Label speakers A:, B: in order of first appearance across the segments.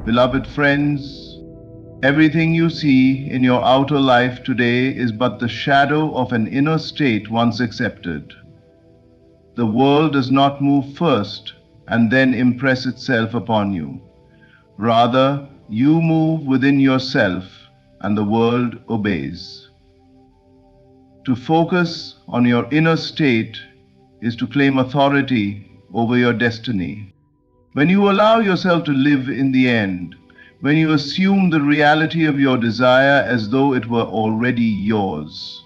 A: Beloved friends, everything you see in your outer life today is but the shadow of an inner state once accepted. The world does not move first and then impress itself upon you. Rather, you move within yourself and the world obeys. To focus on your inner state is to claim authority over your destiny. When you allow yourself to live in the end, when you assume the reality of your desire as though it were already yours,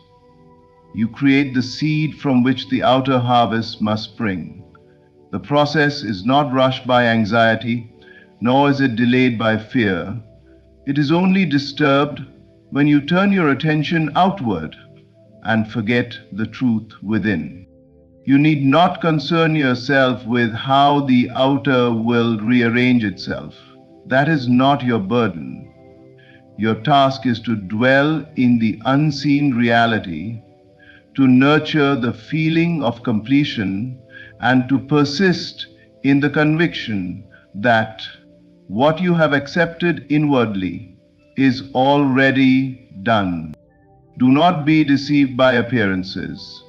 A: you create the seed from which the outer harvest must spring. The process is not rushed by anxiety, nor is it delayed by fear. It is only disturbed when you turn your attention outward and forget the truth within. You need not concern yourself with how the outer will rearrange itself. That is not your burden. Your task is to dwell in the unseen reality, to nurture the feeling of completion, and to persist in the conviction that what you have accepted inwardly is already done. Do not be deceived by appearances.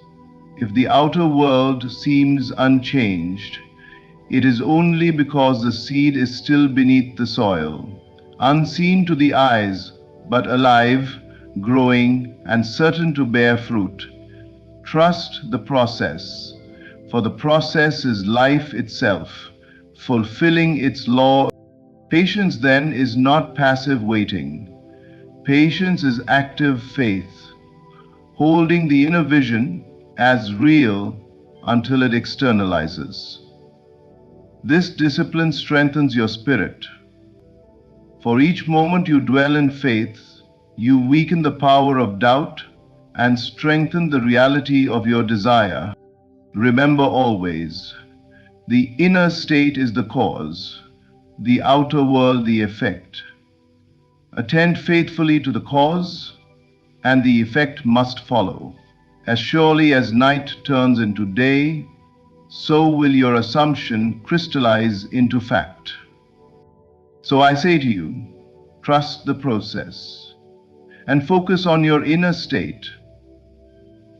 A: If the outer world seems unchanged, it is only because the seed is still beneath the soil, unseen to the eyes, but alive, growing, and certain to bear fruit. Trust the process, for the process is life itself, fulfilling its law. Patience then is not passive waiting. Patience is active faith, holding the inner vision as real until it externalizes. This discipline strengthens your spirit. For each moment you dwell in faith, you weaken the power of doubt and strengthen the reality of your desire. Remember always, the inner state is the cause, the outer world the effect. Attend faithfully to the cause, and the effect must follow. As surely as night turns into day, so will your assumption crystallize into fact. So I say to you, trust the process and focus on your inner state,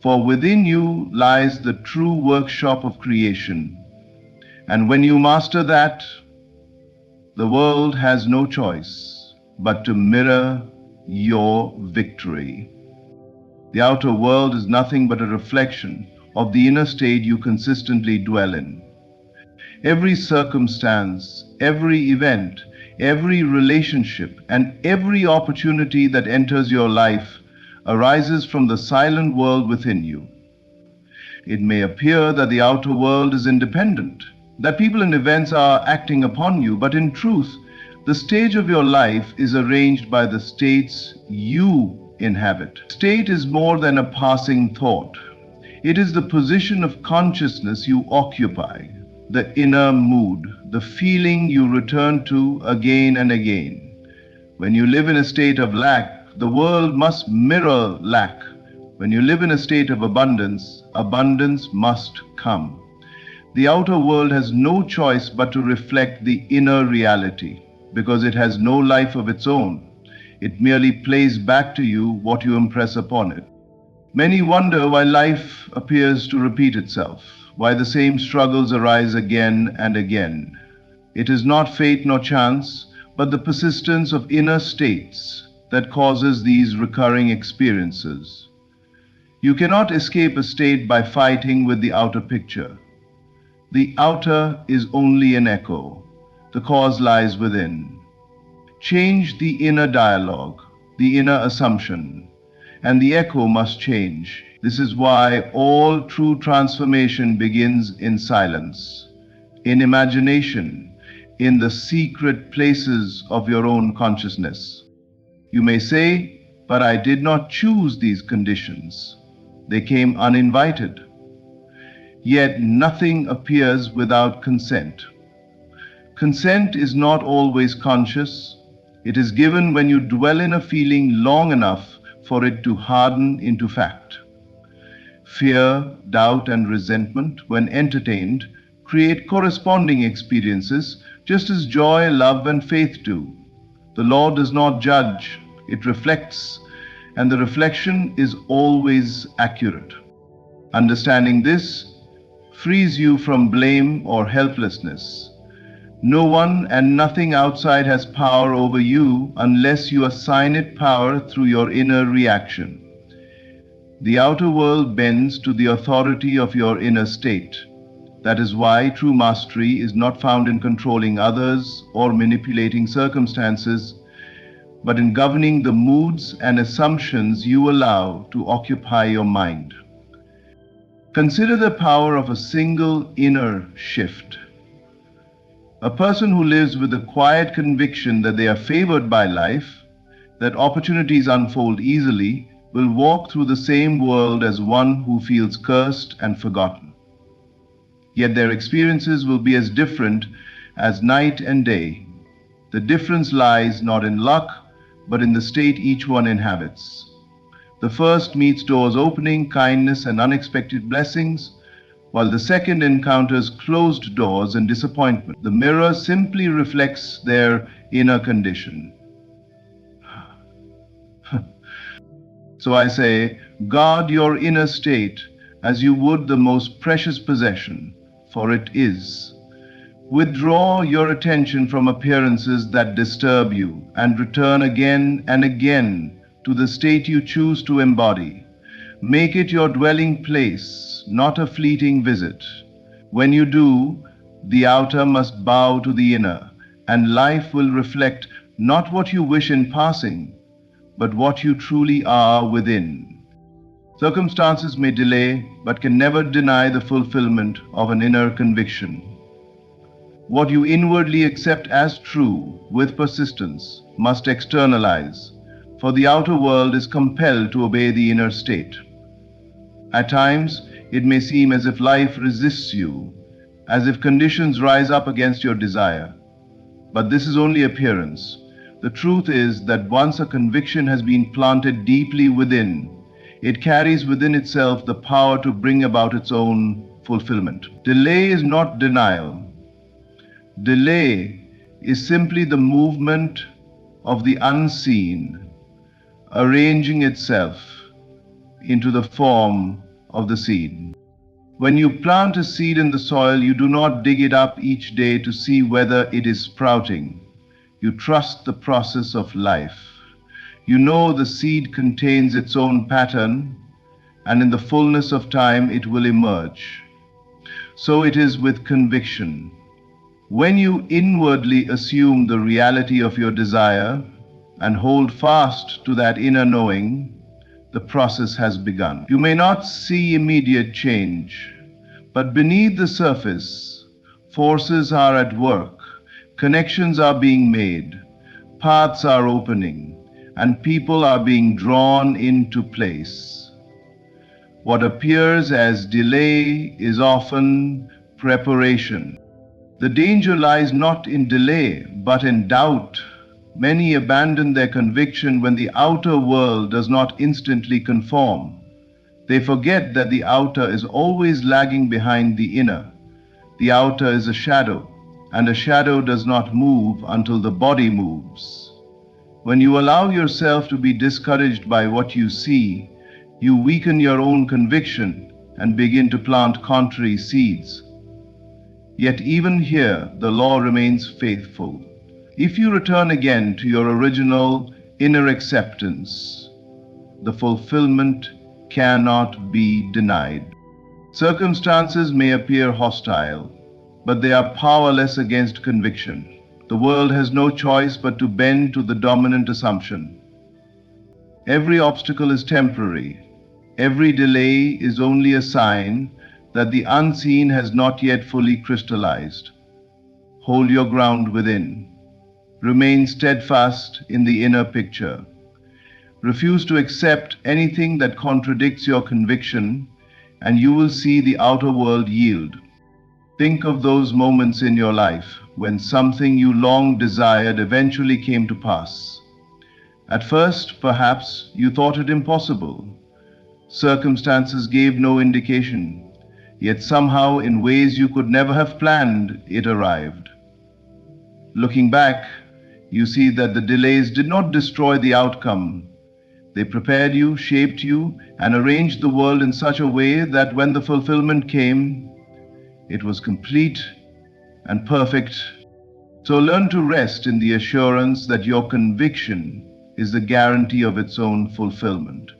A: for within you lies the true workshop of creation. And when you master that, the world has no choice but to mirror your victory. The outer world is nothing but a reflection of the inner state you consistently dwell in. Every circumstance, every event, every relationship, and every opportunity that enters your life arises from the silent world within you. It may appear that the outer world is independent, that people and events are acting upon you, but in truth, the stage of your life is arranged by the states you inhabit. State is more than a passing thought. It is the position of consciousness you occupy, the inner mood, the feeling you return to again and again. When you live in a state of lack, the world must mirror lack. When you live in a state of abundance, abundance must come. The outer world has no choice but to reflect the inner reality, because it has no life of its own. It merely plays back to you what you impress upon it. Many wonder why life appears to repeat itself, why the same struggles arise again and again. It is not fate nor chance, but the persistence of inner states that causes these recurring experiences. You cannot escape a state by fighting with the outer picture. The outer is only an echo. The cause lies within. Change the inner dialogue, the inner assumption, and the echo must change. This is why all true transformation begins in silence, in imagination, in the secret places of your own consciousness. You may say, but I did not choose these conditions. They came uninvited. Yet nothing appears without consent. Consent is not always conscious. It is given when you dwell in a feeling long enough for it to harden into fact. Fear, doubt, and resentment, when entertained, create corresponding experiences, just as joy, love, and faith do. The law does not judge, it reflects, and the reflection is always accurate. Understanding this frees you from blame or helplessness. No one and nothing outside has power over you unless you assign it power through your inner reaction. The outer world bends to the authority of your inner state. That is why true mastery is not found in controlling others or manipulating circumstances, but in governing the moods and assumptions you allow to occupy your mind. Consider the power of a single inner shift. A person who lives with a quiet conviction that they are favored by life, that opportunities unfold easily, will walk through the same world as one who feels cursed and forgotten. Yet their experiences will be as different as night and day. The difference lies not in luck, but in the state each one inhabits. The first meets doors opening, kindness, and unexpected blessings, while the second encounters closed doors and disappointment. The mirror simply reflects their inner condition. So I say, guard your inner state as you would the most precious possession, for it is. Withdraw your attention from appearances that disturb you and return again and again to the state you choose to embody. Make it your dwelling place, not a fleeting visit. When you do, the outer must bow to the inner, and life will reflect not what you wish in passing, but what you truly are within. Circumstances may delay, but can never deny the fulfillment of an inner conviction. What you inwardly accept as true with persistence must externalize, for the outer world is compelled to obey the inner state. At times, it may seem as if life resists you, as if conditions rise up against your desire. But this is only appearance. The truth is that once a conviction has been planted deeply within, it carries within itself the power to bring about its own fulfillment. Delay is not denial. Delay is simply the movement of the unseen, arranging itself into the form of the seed. When you plant a seed in the soil, you do not dig it up each day to see whether it is sprouting. You trust the process of life. You know the seed contains its own pattern, and in the fullness of time it will emerge. So it is with conviction. When you inwardly assume the reality of your desire and hold fast to that inner knowing, the process has begun. You may not see immediate change, but beneath the surface, forces are at work. Connections are being made, paths are opening, and people are being drawn into place. What appears as delay is often preparation. The danger lies not in delay, but in doubt. Many abandon their conviction when the outer world does not instantly conform. They forget that the outer is always lagging behind the inner. The outer is a shadow, and a shadow does not move until the body moves. When you allow yourself to be discouraged by what you see, you weaken your own conviction and begin to plant contrary seeds. Yet even here, the law remains faithful. If you return again to your original inner acceptance, the fulfillment cannot be denied. Circumstances may appear hostile, but they are powerless against conviction. The world has no choice but to bend to the dominant assumption. Every obstacle is temporary. Every delay is only a sign that the unseen has not yet fully crystallized. Hold your ground within. Remain steadfast in the inner picture. Refuse to accept anything that contradicts your conviction, and you will see the outer world yield. Think of those moments in your life when something you long desired eventually came to pass. At first, perhaps, you thought it impossible. Circumstances gave no indication. Yet somehow, in ways you could never have planned, it arrived. Looking back, you see that the delays did not destroy the outcome. They prepared you, shaped you, and arranged the world in such a way that when the fulfillment came, it was complete and perfect. So learn to rest in the assurance that your conviction is the guarantee of its own fulfillment.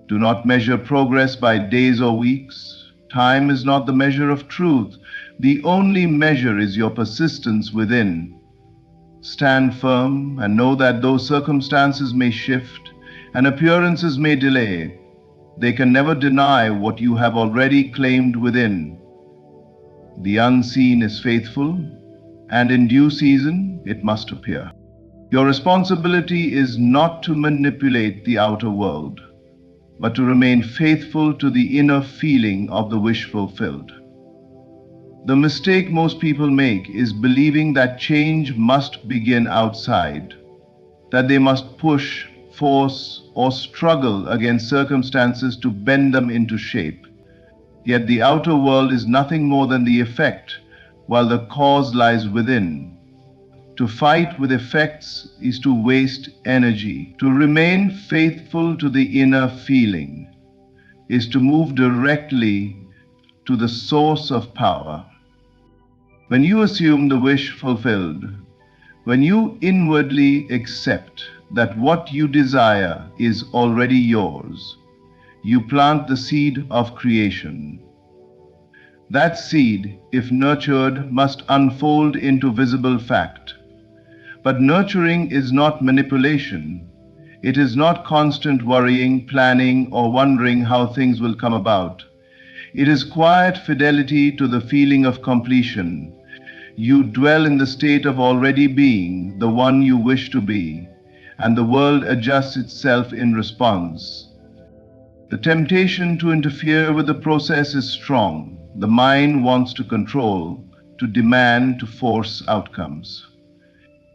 A: Do not measure progress by days or weeks. Time is not the measure of truth. The only measure is your persistence within. Stand firm and know that though circumstances may shift and appearances may delay, they can never deny what you have already claimed within. The unseen is faithful, and in due season it must appear. Your responsibility is not to manipulate the outer world, but to remain faithful to the inner feeling of the wish fulfilled. The mistake most people make is believing that change must begin outside, that they must push, force, or struggle against circumstances to bend them into shape. Yet the outer world is nothing more than the effect, while the cause lies within. To fight with effects is to waste energy. To remain faithful to the inner feeling is to move directly to the source of power. When you assume the wish fulfilled, when you inwardly accept that what you desire is already yours, you plant the seed of creation. That seed, if nurtured, must unfold into visible fact. But nurturing is not manipulation. It is not constant worrying, planning, or wondering how things will come about. It is quiet fidelity to the feeling of completion. You dwell in the state of already being the one you wish to be, and the world adjusts itself in response. The temptation to interfere with the process is strong. The mind wants to control, to demand, to force outcomes.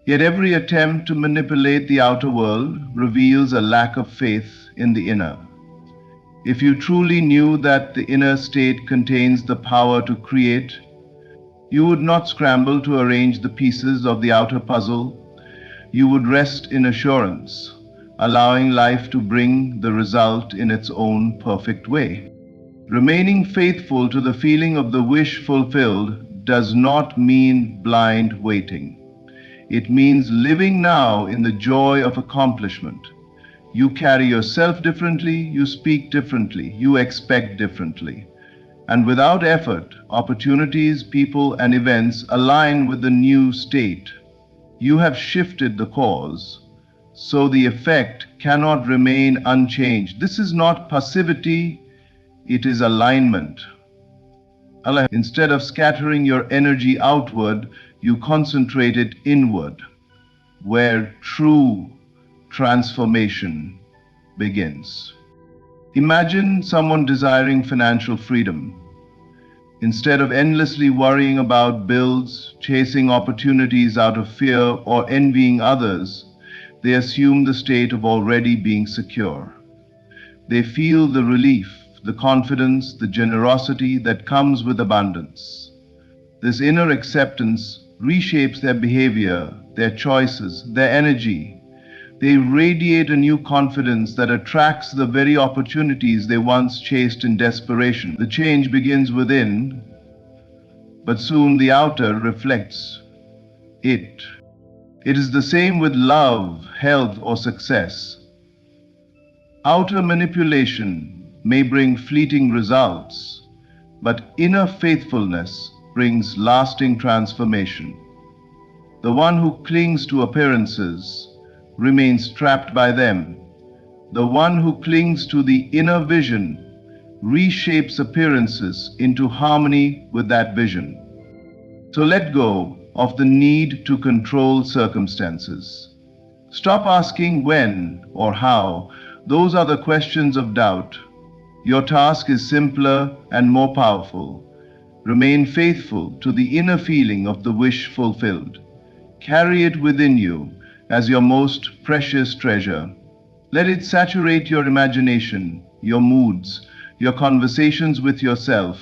A: Yet every attempt to manipulate the outer world reveals a lack of faith in the inner. If you truly knew that the inner state contains the power to create, you would not scramble to arrange the pieces of the outer puzzle. You would rest in assurance, allowing life to bring the result in its own perfect way. Remaining faithful to the feeling of the wish fulfilled does not mean blind waiting. It means living now in the joy of accomplishment. You carry yourself differently, you speak differently, you expect differently. And without effort, opportunities, people, and events align with the new state. You have shifted the cause, so the effect cannot remain unchanged. This is not passivity, it is alignment. Instead of scattering your energy outward, you concentrate it inward, where true transformation begins. Imagine someone desiring financial freedom. Instead of endlessly worrying about bills, chasing opportunities out of fear, or envying others, they assume the state of already being secure. They feel the relief, the confidence, the generosity that comes with abundance. This inner acceptance reshapes their behavior, their choices, their energy. They radiate a new confidence that attracts the very opportunities they once chased in desperation. The change begins within, but soon the outer reflects it. It is the same with love, health, or success. Outer manipulation may bring fleeting results, but inner faithfulness brings lasting transformation. The one who clings to appearances remains trapped by them. The one who clings to the inner vision reshapes appearances into harmony with that vision. So let go of the need to control circumstances. Stop asking when or how. Those are the questions of doubt. Your task is simpler and more powerful. Remain faithful to the inner feeling of the wish fulfilled. Carry it within you as your most precious treasure. Let it saturate your imagination, your moods, your conversations with yourself.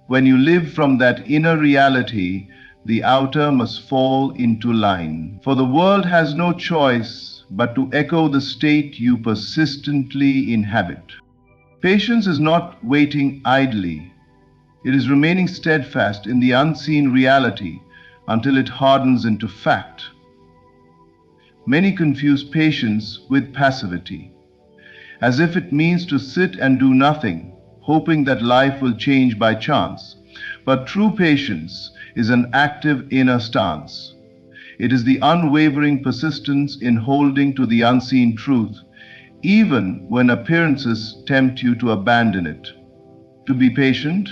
A: When you live from that inner reality, the outer must fall into line. For the world has no choice but to echo the state you persistently inhabit. Patience is not waiting idly. It is remaining steadfast in the unseen reality until it hardens into fact. Many confuse patience with passivity, as if it means to sit and do nothing, hoping that life will change by chance. But true patience is an active inner stance. It is the unwavering persistence in holding to the unseen truth, even when appearances tempt you to abandon it. To be patient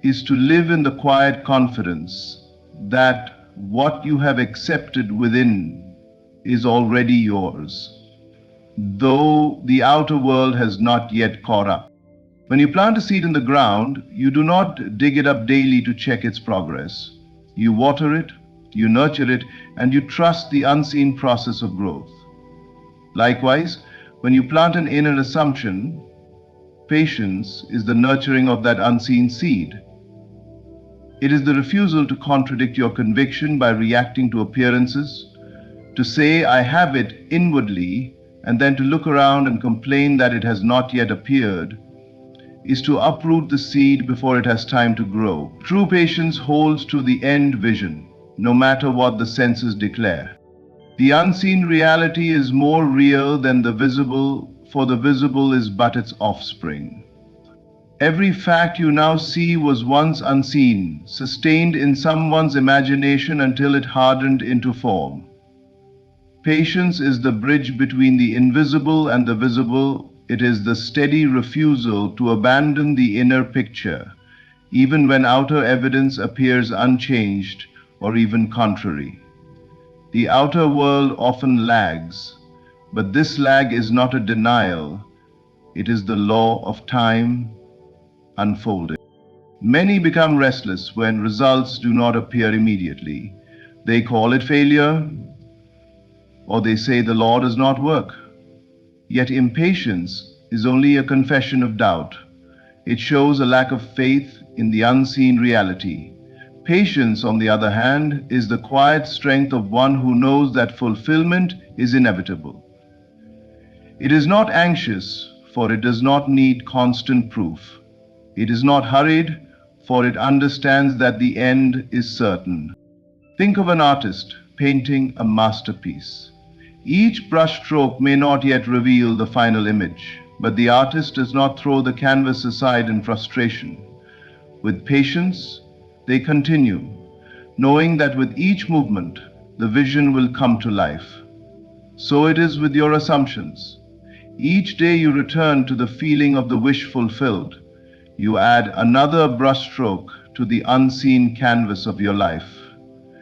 A: is to live in the quiet confidence that what you have accepted within is already yours, though the outer world has not yet caught up. When you plant a seed in the ground, you do not dig it up daily to check its progress. You water it, you nurture it, and you trust the unseen process of growth. Likewise, when you plant an inner assumption, patience is the nurturing of that unseen seed. It is the refusal to contradict your conviction by reacting to appearances, to say, I have it inwardly, and then to look around and complain that it has not yet appeared, is to uproot the seed before it has time to grow. True patience holds to the end vision, no matter what the senses declare. The unseen reality is more real than the visible, for the visible is but its offspring. Every fact you now see was once unseen, sustained in someone's imagination until it hardened into form. Patience is the bridge between the invisible and the visible. It is the steady refusal to abandon the inner picture, even when outer evidence appears unchanged or even contrary. The outer world often lags, but this lag is not a denial. It is the law of time unfolding. Many become restless when results do not appear immediately. They call it failure, or they say the law does not work. Yet impatience is only a confession of doubt. It shows a lack of faith in the unseen reality. Patience, on the other hand, is the quiet strength of one who knows that fulfillment is inevitable. It is not anxious, for it does not need constant proof. It is not hurried, for it understands that the end is certain. Think of an artist painting a masterpiece. Each brushstroke may not yet reveal the final image, but the artist does not throw the canvas aside in frustration. With patience, they continue, knowing that with each movement, the vision will come to life. So it is with your assumptions. Each day you return to the feeling of the wish fulfilled. You add another brushstroke to the unseen canvas of your life.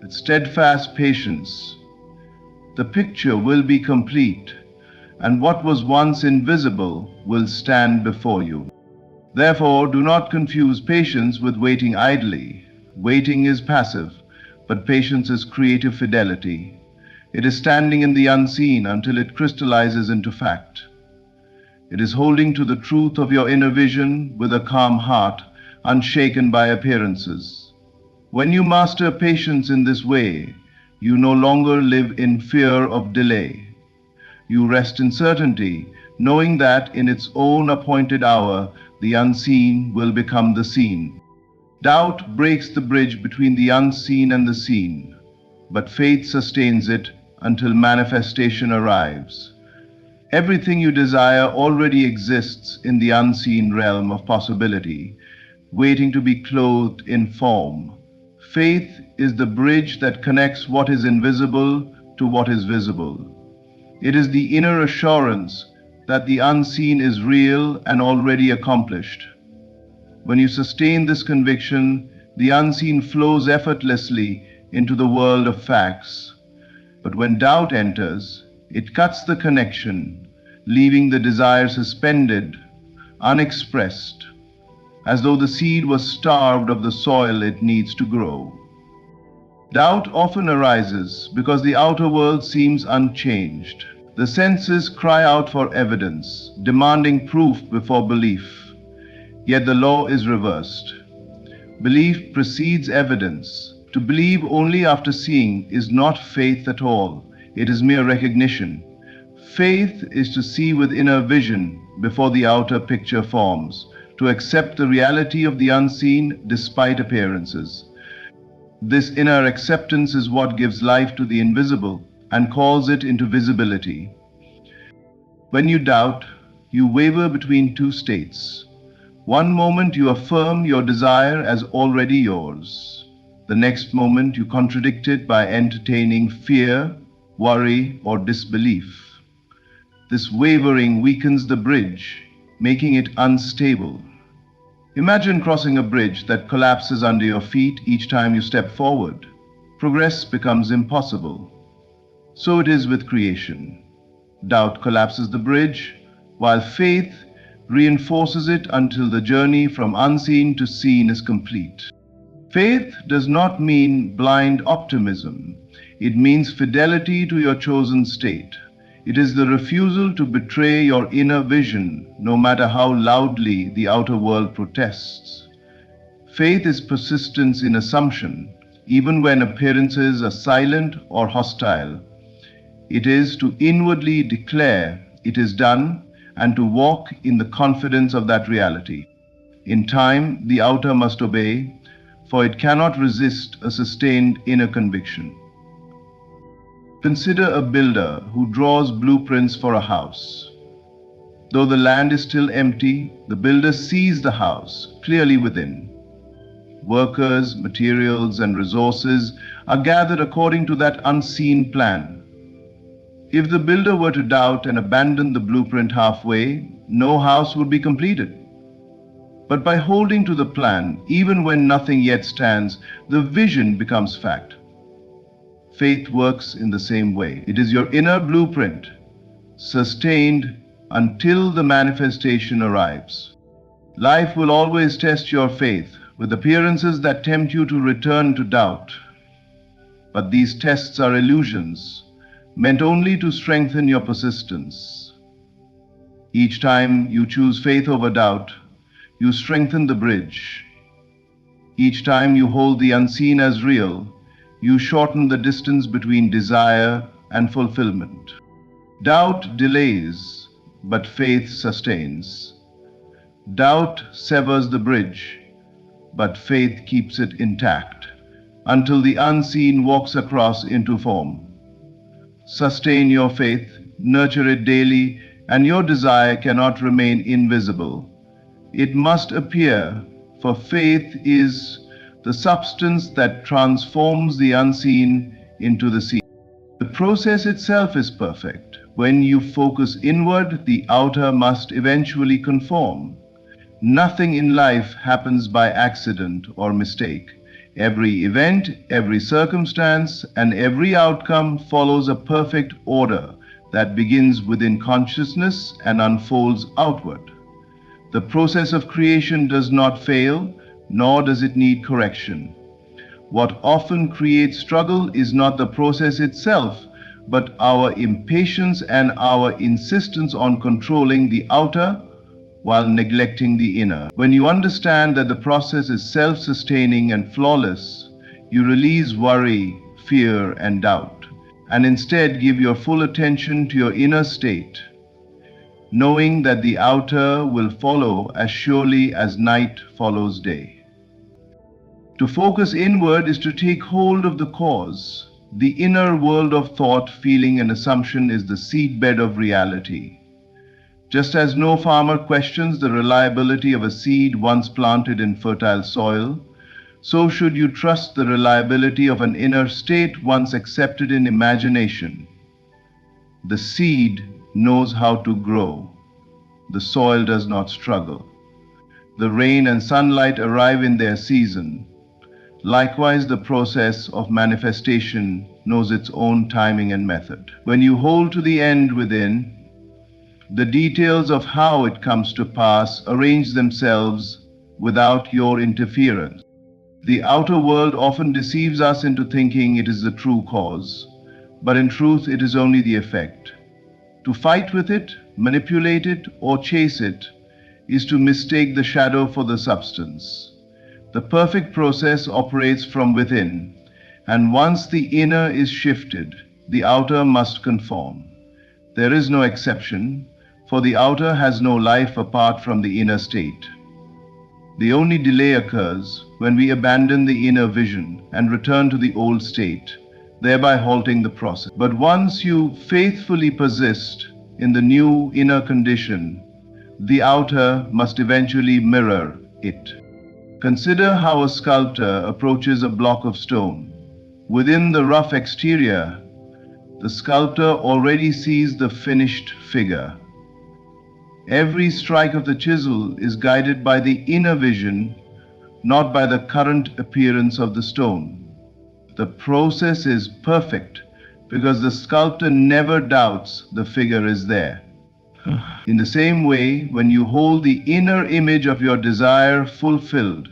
A: With steadfast patience, the picture will be complete, and what was once invisible will stand before you. Therefore, do not confuse patience with waiting idly. Waiting is passive, but patience is creative fidelity. It is standing in the unseen until it crystallizes into fact. It is holding to the truth of your inner vision with a calm heart, unshaken by appearances. When you master patience in this way, you no longer live in fear of delay. You rest in certainty, knowing that in its own appointed hour, the unseen will become the seen. Doubt breaks the bridge between the unseen and the seen, but faith sustains it until manifestation arrives. Everything you desire already exists in the unseen realm of possibility, waiting to be clothed in form. Faith is the bridge that connects what is invisible to what is visible. It is the inner assurance that the unseen is real and already accomplished. When you sustain this conviction, the unseen flows effortlessly into the world of facts. But when doubt enters, it cuts the connection, leaving the desire suspended, unexpressed, as though the seed was starved of the soil it needs to grow. Doubt often arises because the outer world seems unchanged. The senses cry out for evidence, demanding proof before belief. Yet the law is reversed. Belief precedes evidence. To believe only after seeing is not faith at all, it is mere recognition. Faith is to see with inner vision before the outer picture forms, to accept the reality of the unseen despite appearances. This inner acceptance is what gives life to the invisible and calls it into visibility. When you doubt, you waver between two states. One moment you affirm your desire as already yours. The next moment you contradict it by entertaining fear, worry, or disbelief. This wavering weakens the bridge, making it unstable. Imagine crossing a bridge that collapses under your feet each time you step forward. Progress becomes impossible. So it is with creation. Doubt collapses the bridge, while faith reinforces it until the journey from unseen to seen is complete. Faith does not mean blind optimism. It means fidelity to your chosen state. It is the refusal to betray your inner vision, no matter how loudly the outer world protests. Faith is persistence in assumption, even when appearances are silent or hostile. It is to inwardly declare it is done and to walk in the confidence of that reality. In time, the outer must obey, for it cannot resist a sustained inner conviction. Consider a builder who draws blueprints for a house. Though the land is still empty, the builder sees the house clearly within. Workers, materials, and resources are gathered according to that unseen plan. If the builder were to doubt and abandon the blueprint halfway, no house would be completed. But by holding to the plan, even when nothing yet stands, the vision becomes fact. Faith works in the same way. It is your inner blueprint, sustained until the manifestation arrives. Life will always test your faith with appearances that tempt you to return to doubt. But these tests are illusions, meant only to strengthen your persistence. Each time you choose faith over doubt, you strengthen the bridge. Each time you hold the unseen as real, you shorten the distance between desire and fulfillment. Doubt delays, but faith sustains. Doubt severs the bridge, but faith keeps it intact until the unseen walks across into form. Sustain your faith, nurture it daily, and your desire cannot remain invisible. It must appear, for faith is the substance that transforms the unseen into the seen. The process itself is perfect. When you focus inward, the outer must eventually conform. Nothing in life happens by accident or mistake. Every event, every circumstance, and every outcome follows a perfect order that begins within consciousness and unfolds outward. The process of creation does not fail, nor does it need correction. What often creates struggle is not the process itself, but our impatience and our insistence on controlling the outer while neglecting the inner. When you understand that the process is self-sustaining and flawless, you release worry, fear, and doubt, and instead give your full attention to your inner state, knowing that the outer will follow as surely as night follows day. To focus inward is to take hold of the cause. The inner world of thought, feeling, and assumption is the seedbed of reality. Just as no farmer questions the reliability of a seed once planted in fertile soil, so should you trust the reliability of an inner state once accepted in imagination. The seed knows how to grow. The soil does not struggle. The rain and sunlight arrive in their season. Likewise, the process of manifestation knows its own timing and method. When you hold to the end within, the details of how it comes to pass arrange themselves without your interference. The outer world often deceives us into thinking it is the true cause, but in truth it is only the effect. To fight with it, manipulate it, or chase it is to mistake the shadow for the substance. The perfect process operates from within, and once the inner is shifted, the outer must conform. There is no exception, for the outer has no life apart from the inner state. The only delay occurs when we abandon the inner vision and return to the old state, thereby halting the process. But once you faithfully persist in the new inner condition, the outer must eventually mirror it. Consider how a sculptor approaches a block of stone. Within the rough exterior, the sculptor already sees the finished figure. Every strike of the chisel is guided by the inner vision, not by the current appearance of the stone. The process is perfect because the sculptor never doubts the figure is there. In the same way, when you hold the inner image of your desire fulfilled,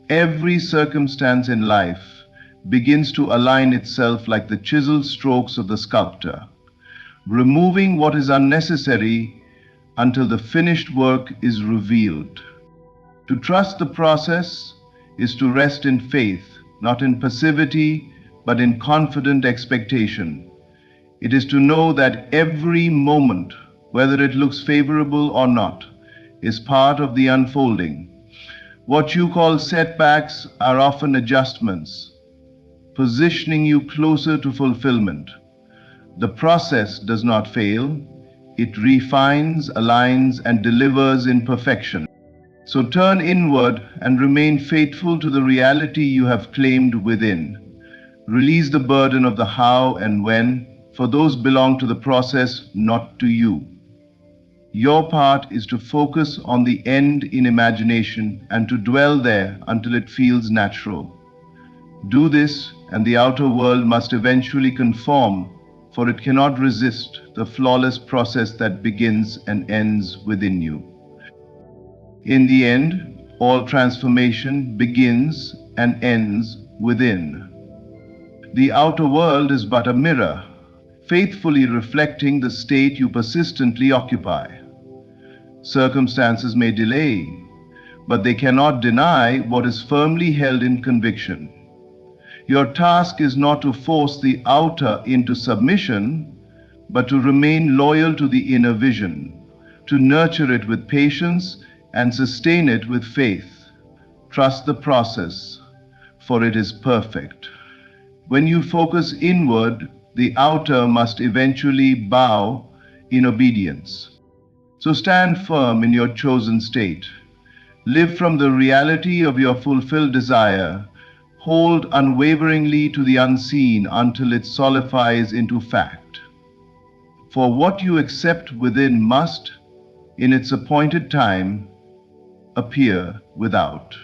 A: every circumstance in life begins to align itself like the chiseled strokes of the sculptor, removing what is unnecessary until the finished work is revealed. To trust the process is to rest in faith, not in passivity, but in confident expectation. It is to know that every moment, whether it looks favorable or not, is part of the unfolding. What you call setbacks are often adjustments, positioning you closer to fulfillment. The process does not fail. It refines, aligns, and delivers in perfection. So turn inward and remain faithful to the reality you have claimed within. Release the burden of the how and when, for those belong to the process, not to you. Your part is to focus on the end in imagination and to dwell there until it feels natural. Do this, and the outer world must eventually conform, for it cannot resist the flawless process that begins and ends within you. In the end, all transformation begins and ends within. The outer world is but a mirror, faithfully reflecting the state you persistently occupy. Circumstances may delay, but they cannot deny what is firmly held in conviction. Your task is not to force the outer into submission, but to remain loyal to the inner vision, to nurture it with patience and sustain it with faith. Trust the process, for it is perfect. When you focus inward, the outer must eventually bow in obedience. So stand firm in your chosen state. Live from the reality of your fulfilled desire. Hold unwaveringly to the unseen until it solidifies into fact. For what you accept within must, in its appointed time, appear without.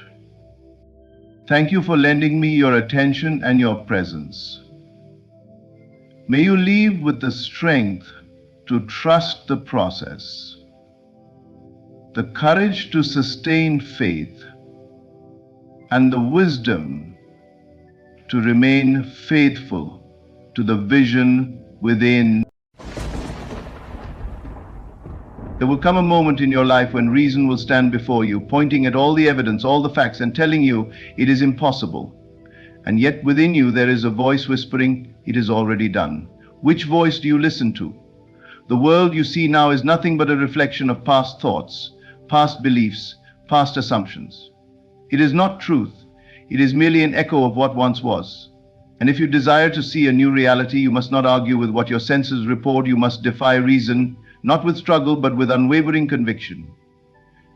A: Thank you for lending me your attention and your presence. May you leave with the strength to trust the process, the courage to sustain faith, and the wisdom to remain faithful to the vision within. There will come a moment in your life when reason will stand before you, pointing at all the evidence, all the facts, and telling you it is impossible. And yet within you there is a voice whispering, it is already done. Which voice do you listen to? The world you see now is nothing but a reflection of past thoughts, past beliefs, past assumptions. It is not truth. It is merely an echo of what once was. And if you desire to see a new reality, you must not argue with what your senses report. You must defy reason, not with struggle, but with unwavering conviction.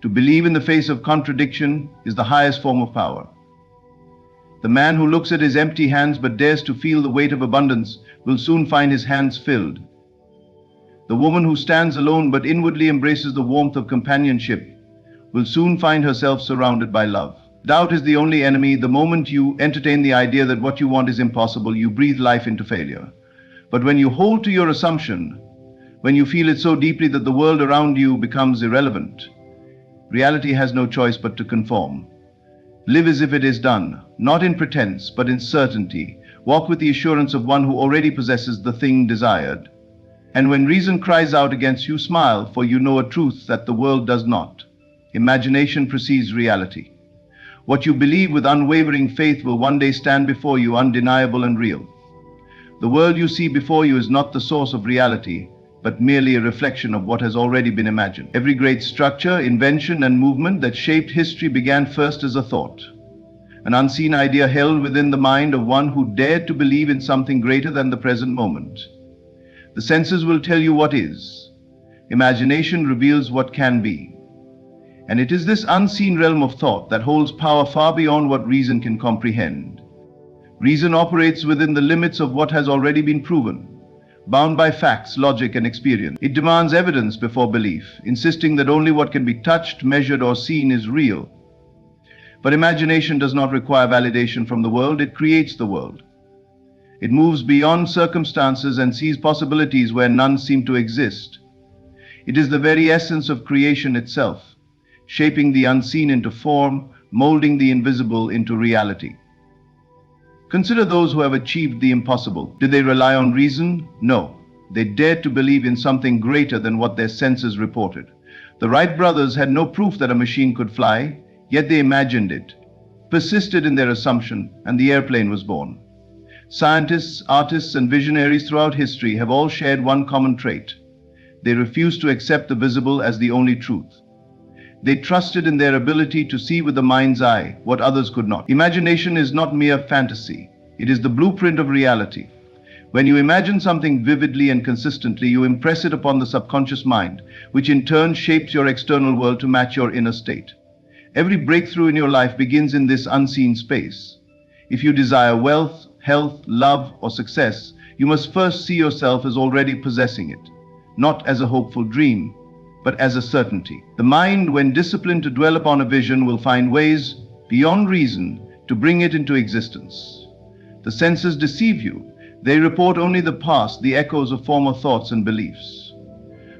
A: To believe in the face of contradiction is the highest form of power. The man who looks at his empty hands but dares to feel the weight of abundance will soon find his hands filled. The woman who stands alone but inwardly embraces the warmth of companionship will soon find herself surrounded by love. Doubt is the only enemy. The moment you entertain the idea that what you want is impossible, you breathe life into failure. But when you hold to your assumption, when you feel it so deeply that the world around you becomes irrelevant, reality has no choice but to conform. Live as if it is done, not in pretense, but in certainty. Walk with the assurance of one who already possesses the thing desired. And when reason cries out against you, smile, for you know a truth that the world does not. Imagination precedes reality. What you believe with unwavering faith will one day stand before you undeniable and real. The world you see before you is not the source of reality, but merely a reflection of what has already been imagined. Every great structure, invention, and movement that shaped history began first as a thought, an unseen idea held within the mind of one who dared to believe in something greater than the present moment. The senses will tell you what is. Imagination reveals what can be. And it is this unseen realm of thought that holds power far beyond what reason can comprehend. Reason operates within the limits of what has already been proven, bound by facts, logic, and experience. It demands evidence before belief, insisting that only what can be touched, measured, or seen is real. But imagination does not require validation from the world, it creates the world. It moves beyond circumstances and sees possibilities where none seem to exist. It is the very essence of creation itself, shaping the unseen into form, molding the invisible into reality. Consider those who have achieved the impossible. Did they rely on reason? No. They dared to believe in something greater than what their senses reported. The Wright brothers had no proof that a machine could fly, yet they imagined it, persisted in their assumption, and the airplane was born. Scientists, artists, and visionaries throughout history have all shared one common trait. They refused to accept the visible as the only truth. They trusted in their ability to see with the mind's eye what others could not. Imagination is not mere fantasy. It is the blueprint of reality. When you imagine something vividly and consistently, you impress it upon the subconscious mind, which in turn shapes your external world to match your inner state. Every breakthrough in your life begins in this unseen space. If you desire wealth, health, love, or success, you must first see yourself as already possessing it, not as a hopeful dream, but as a certainty. The mind, when disciplined to dwell upon a vision, will find ways beyond reason to bring it into existence. The senses deceive you. They report only the past, the echoes of former thoughts and beliefs.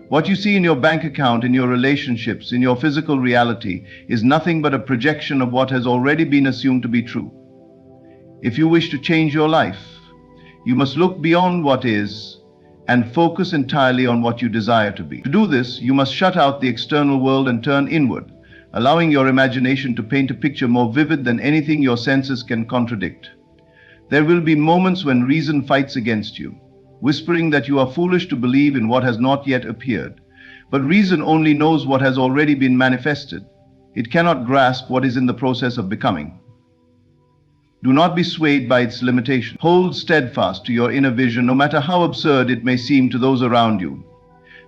A: What you see in your bank account, in your relationships, in your physical reality, is nothing but a projection of what has already been assumed to be true. If you wish to change your life, you must look beyond what is and focus entirely on what you desire to be. To do this, you must shut out the external world and turn inward, allowing your imagination to paint a picture more vivid than anything your senses can contradict. There will be moments when reason fights against you, whispering that you are foolish to believe in what has not yet appeared. But reason only knows what has already been manifested. It cannot grasp what is in the process of becoming. Do not be swayed by its limitation. Hold steadfast to your inner vision, no matter how absurd it may seem to those around you.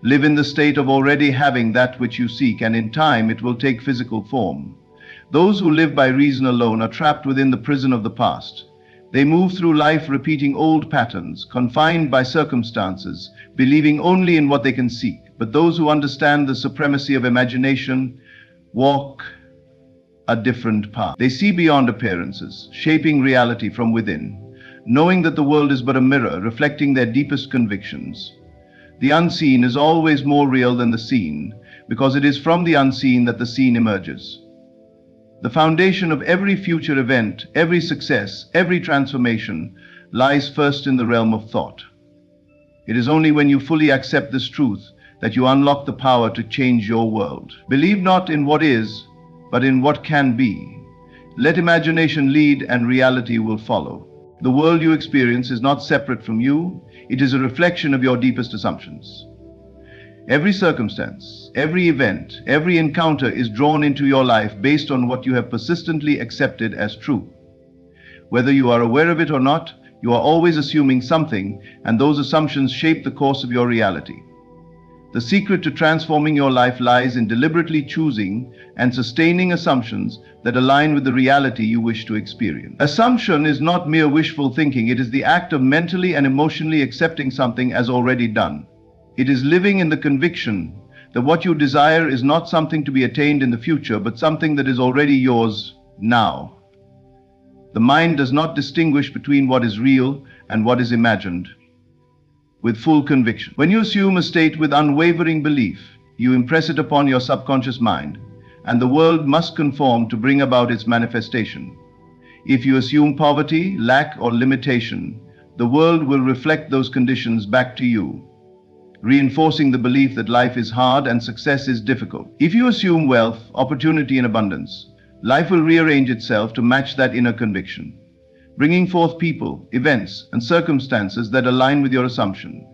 A: Live in the state of already having that which you seek, and in time it will take physical form. Those who live by reason alone are trapped within the prison of the past. They move through life repeating old patterns, confined by circumstances, believing only in what they can seek. But those who understand the supremacy of imagination walk a different path. They see beyond appearances, shaping reality from within, knowing that the world is but a mirror reflecting their deepest convictions. The unseen is always more real than the seen, because it is from the unseen that the seen emerges. The foundation of every future event, every success, every transformation lies first in the realm of thought. It is only when you fully accept this truth that you unlock the power to change your world. Believe not in what is, but in what can be. Let imagination lead and reality will follow. The world you experience is not separate from you. It is a reflection of your deepest assumptions. Every circumstance, every event, every encounter is drawn into your life based on what you have persistently accepted as true. Whether you are aware of it or not, you are always assuming something, and those assumptions shape the course of your reality. The secret to transforming your life lies in deliberately choosing and sustaining assumptions that align with the reality you wish to experience. Assumption is not mere wishful thinking. It is the act of mentally and emotionally accepting something as already done. It is living in the conviction that what you desire is not something to be attained in the future, but something that is already yours now. The mind does not distinguish between what is real and what is imagined. With full conviction. When you assume a state with unwavering belief, you impress it upon your subconscious mind, and the world must conform to bring about its manifestation. If you assume poverty, lack, or limitation, the world will reflect those conditions back to you, reinforcing the belief that life is hard and success is difficult. If you assume wealth, opportunity, and abundance, Life will rearrange itself to match that inner conviction, bringing forth people, events, and circumstances that align with your assumption.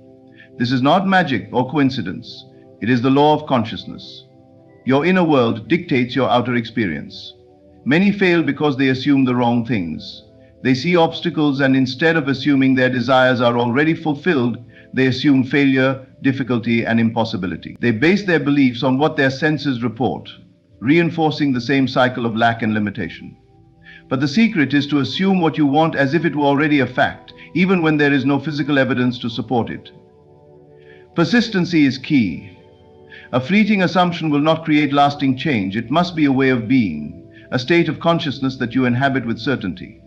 A: This is not magic or coincidence. It is the law of consciousness. Your inner world dictates your outer experience. Many fail because they assume the wrong things. They see obstacles and instead of assuming their desires are already fulfilled, they assume failure, difficulty, and impossibility. They base their beliefs on what their senses report, reinforcing the same cycle of lack and limitation. But the secret is to assume what you want as if it were already a fact, even when there is no physical evidence to support it. Persistency is key. A fleeting assumption will not create lasting change. It must be a way of being, a state of consciousness that you inhabit with certainty.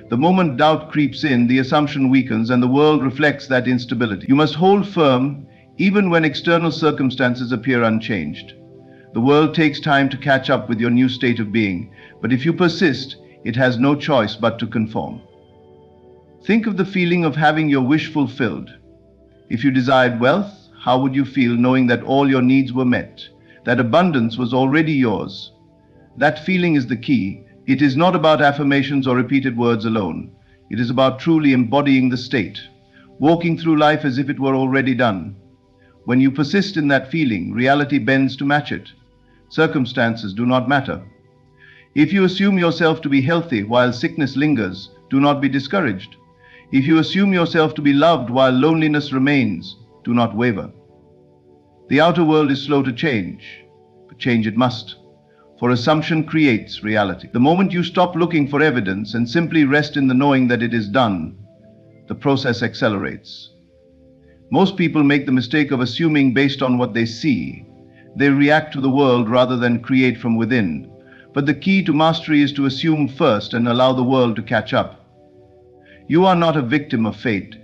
A: The moment doubt creeps in, the assumption weakens and the world reflects that instability. You must hold firm even when external circumstances appear unchanged. The world takes time to catch up with your new state of being, but if you persist, it has no choice but to conform. Think of the feeling of having your wish fulfilled. If you desired wealth, how would you feel knowing that all your needs were met, that abundance was already yours? That feeling is the key. It is not about affirmations or repeated words alone. It is about truly embodying the state, walking through life as if it were already done. When you persist in that feeling, reality bends to match it. Circumstances do not matter. If you assume yourself to be healthy while sickness lingers, do not be discouraged. If you assume yourself to be loved while loneliness remains, do not waver. The outer world is slow to change, but change it must. For assumption creates reality. The moment you stop looking for evidence and simply rest in the knowing that it is done, the process accelerates. Most people make the mistake of assuming based on what they see. They react to the world rather than create from within. But the key to mastery is to assume first and allow the world to catch up. You are not a victim of fate.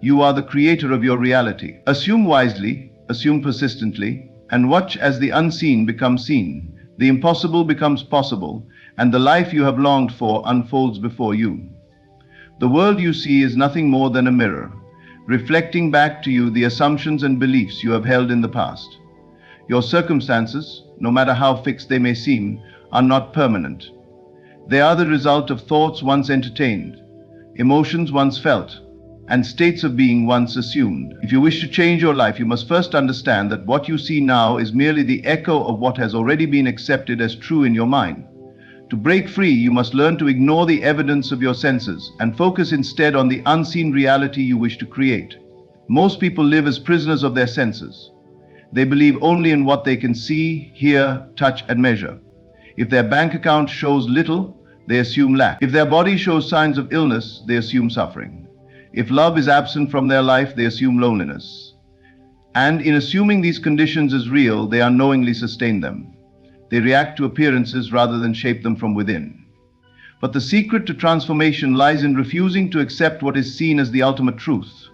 A: You are the creator of your reality. Assume wisely, assume persistently, and watch as the unseen becomes seen, the impossible becomes possible, and the life you have longed for unfolds before you. The world you see is nothing more than a mirror, reflecting back to you the assumptions and beliefs you have held in the past. Your circumstances, no matter how fixed they may seem, are not permanent. They are the result of thoughts once entertained, emotions once felt, and states of being once assumed. If you wish to change your life, you must first understand that what you see now is merely the echo of what has already been accepted as true in your mind. To break free, you must learn to ignore the evidence of your senses and focus instead on the unseen reality you wish to create. Most people live as prisoners of their senses. They believe only in what they can see, hear, touch, and measure. If their bank account shows little, they assume lack. If their body shows signs of illness, they assume suffering. If love is absent from their life, they assume loneliness. And in assuming these conditions as real, they unknowingly sustain them. They react to appearances rather than shape them from within. But the secret to transformation lies in refusing to accept what is seen as the ultimate truth.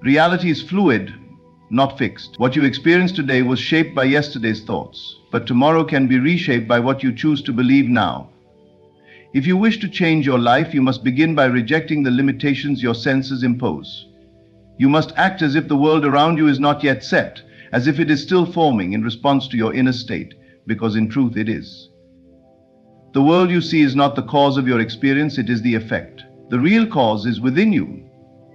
A: Reality is fluid, not fixed. What you experience today was shaped by yesterday's thoughts, but tomorrow can be reshaped by what you choose to believe now. If you wish to change your life, you must begin by rejecting the limitations your senses impose. You must act as if the world around you is not yet set, as if it is still forming in response to your inner state, because in truth it is. The world you see is not the cause of your experience, it is the effect. The real cause is within you.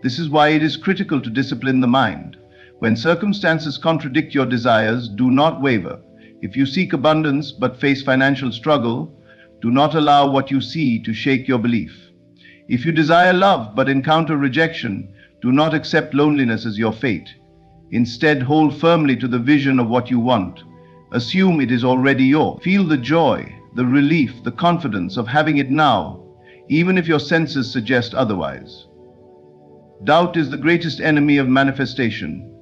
A: This is why it is critical to discipline the mind. When circumstances contradict your desires, do not waver. If you seek abundance but face financial struggle, do not allow what you see to shake your belief. If you desire love but encounter rejection, do not accept loneliness as your fate. Instead, hold firmly to the vision of what you want. Assume it is already yours. Feel the joy, the relief, the confidence of having it now, even if your senses suggest otherwise. Doubt is the greatest enemy of manifestation.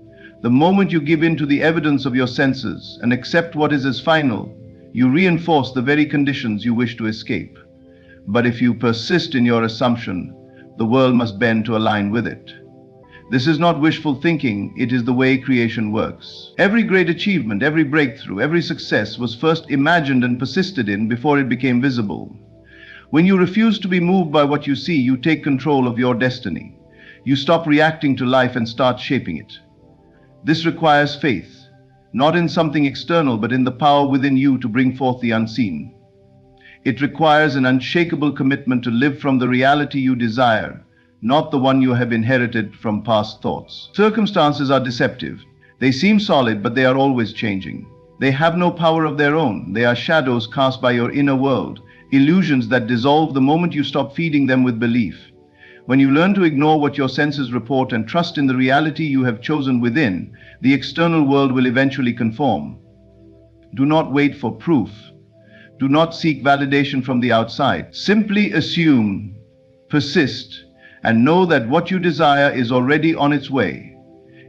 A: The moment you give in to the evidence of your senses and accept what is as final, you reinforce the very conditions you wish to escape. But if you persist in your assumption, the world must bend to align with it. This is not wishful thinking, it is the way creation works. Every great achievement, every breakthrough, every success was first imagined and persisted in before it became visible. When you refuse to be moved by what you see, you take control of your destiny. You stop reacting to life and start shaping it. This requires faith, not in something external, but in the power within you to bring forth the unseen. It requires an unshakable commitment to live from the reality you desire, not the one you have inherited from past thoughts. Circumstances are deceptive. They seem solid, but they are always changing. They have no power of their own. They are shadows cast by your inner world, illusions that dissolve the moment you stop feeding them with belief. When you learn to ignore what your senses report and trust in the reality you have chosen within, the external world will eventually conform. Do not wait for proof. Do not seek validation from the outside. Simply assume, persist, and know that what you desire is already on its way.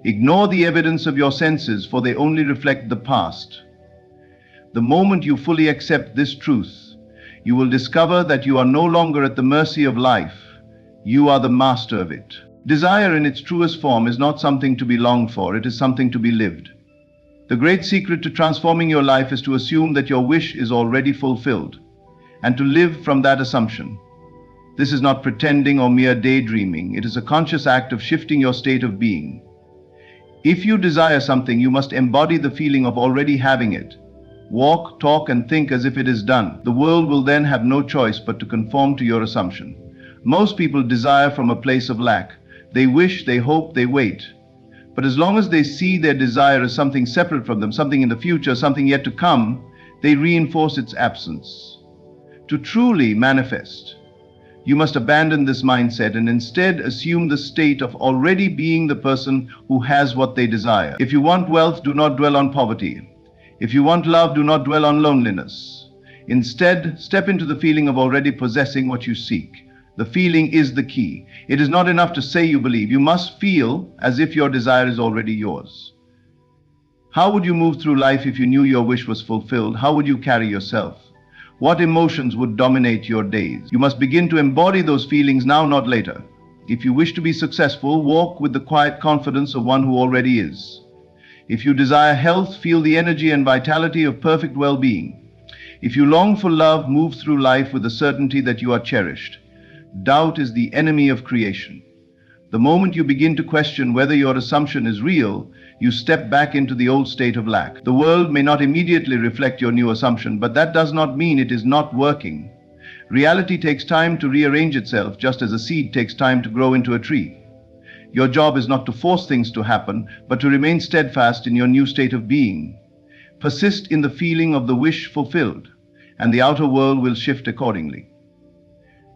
A: Ignore the evidence of your senses, for they only reflect the past. The moment you fully accept this truth, you will discover that you are no longer at the mercy of life. You are the master of it. Desire in its truest form is not something to be longed for, it is something to be lived. The great secret to transforming your life is to assume that your wish is already fulfilled, and to live from that assumption. This is not pretending or mere daydreaming, it is a conscious act of shifting your state of being. If you desire something, you must embody the feeling of already having it. Walk, talk, and think as if it is done. The world will then have no choice but to conform to your assumption. Most people desire from a place of lack. They wish, they hope, they wait. But as long as they see their desire as something separate from them, something in the future, something yet to come, they reinforce its absence. To truly manifest, you must abandon this mindset and instead assume the state of already being the person who has what they desire. If you want wealth, do not dwell on poverty. If you want love, do not dwell on loneliness. Instead, step into the feeling of already possessing what you seek. The feeling is the key. It is not enough to say you believe. You must feel as if your desire is already yours. How would you move through life if you knew your wish was fulfilled? How would you carry yourself? What emotions would dominate your days? You must begin to embody those feelings now, not later. If you wish to be successful, walk with the quiet confidence of one who already is. If you desire health, feel the energy and vitality of perfect well-being. If you long for love, move through life with the certainty that you are cherished. Doubt is the enemy of creation. The moment you begin to question whether your assumption is real, you step back into the old state of lack. The world may not immediately reflect your new assumption, but that does not mean it is not working. Reality takes time to rearrange itself, just as a seed takes time to grow into a tree. Your job is not to force things to happen, but to remain steadfast in your new state of being. Persist in the feeling of the wish fulfilled, and the outer world will shift accordingly.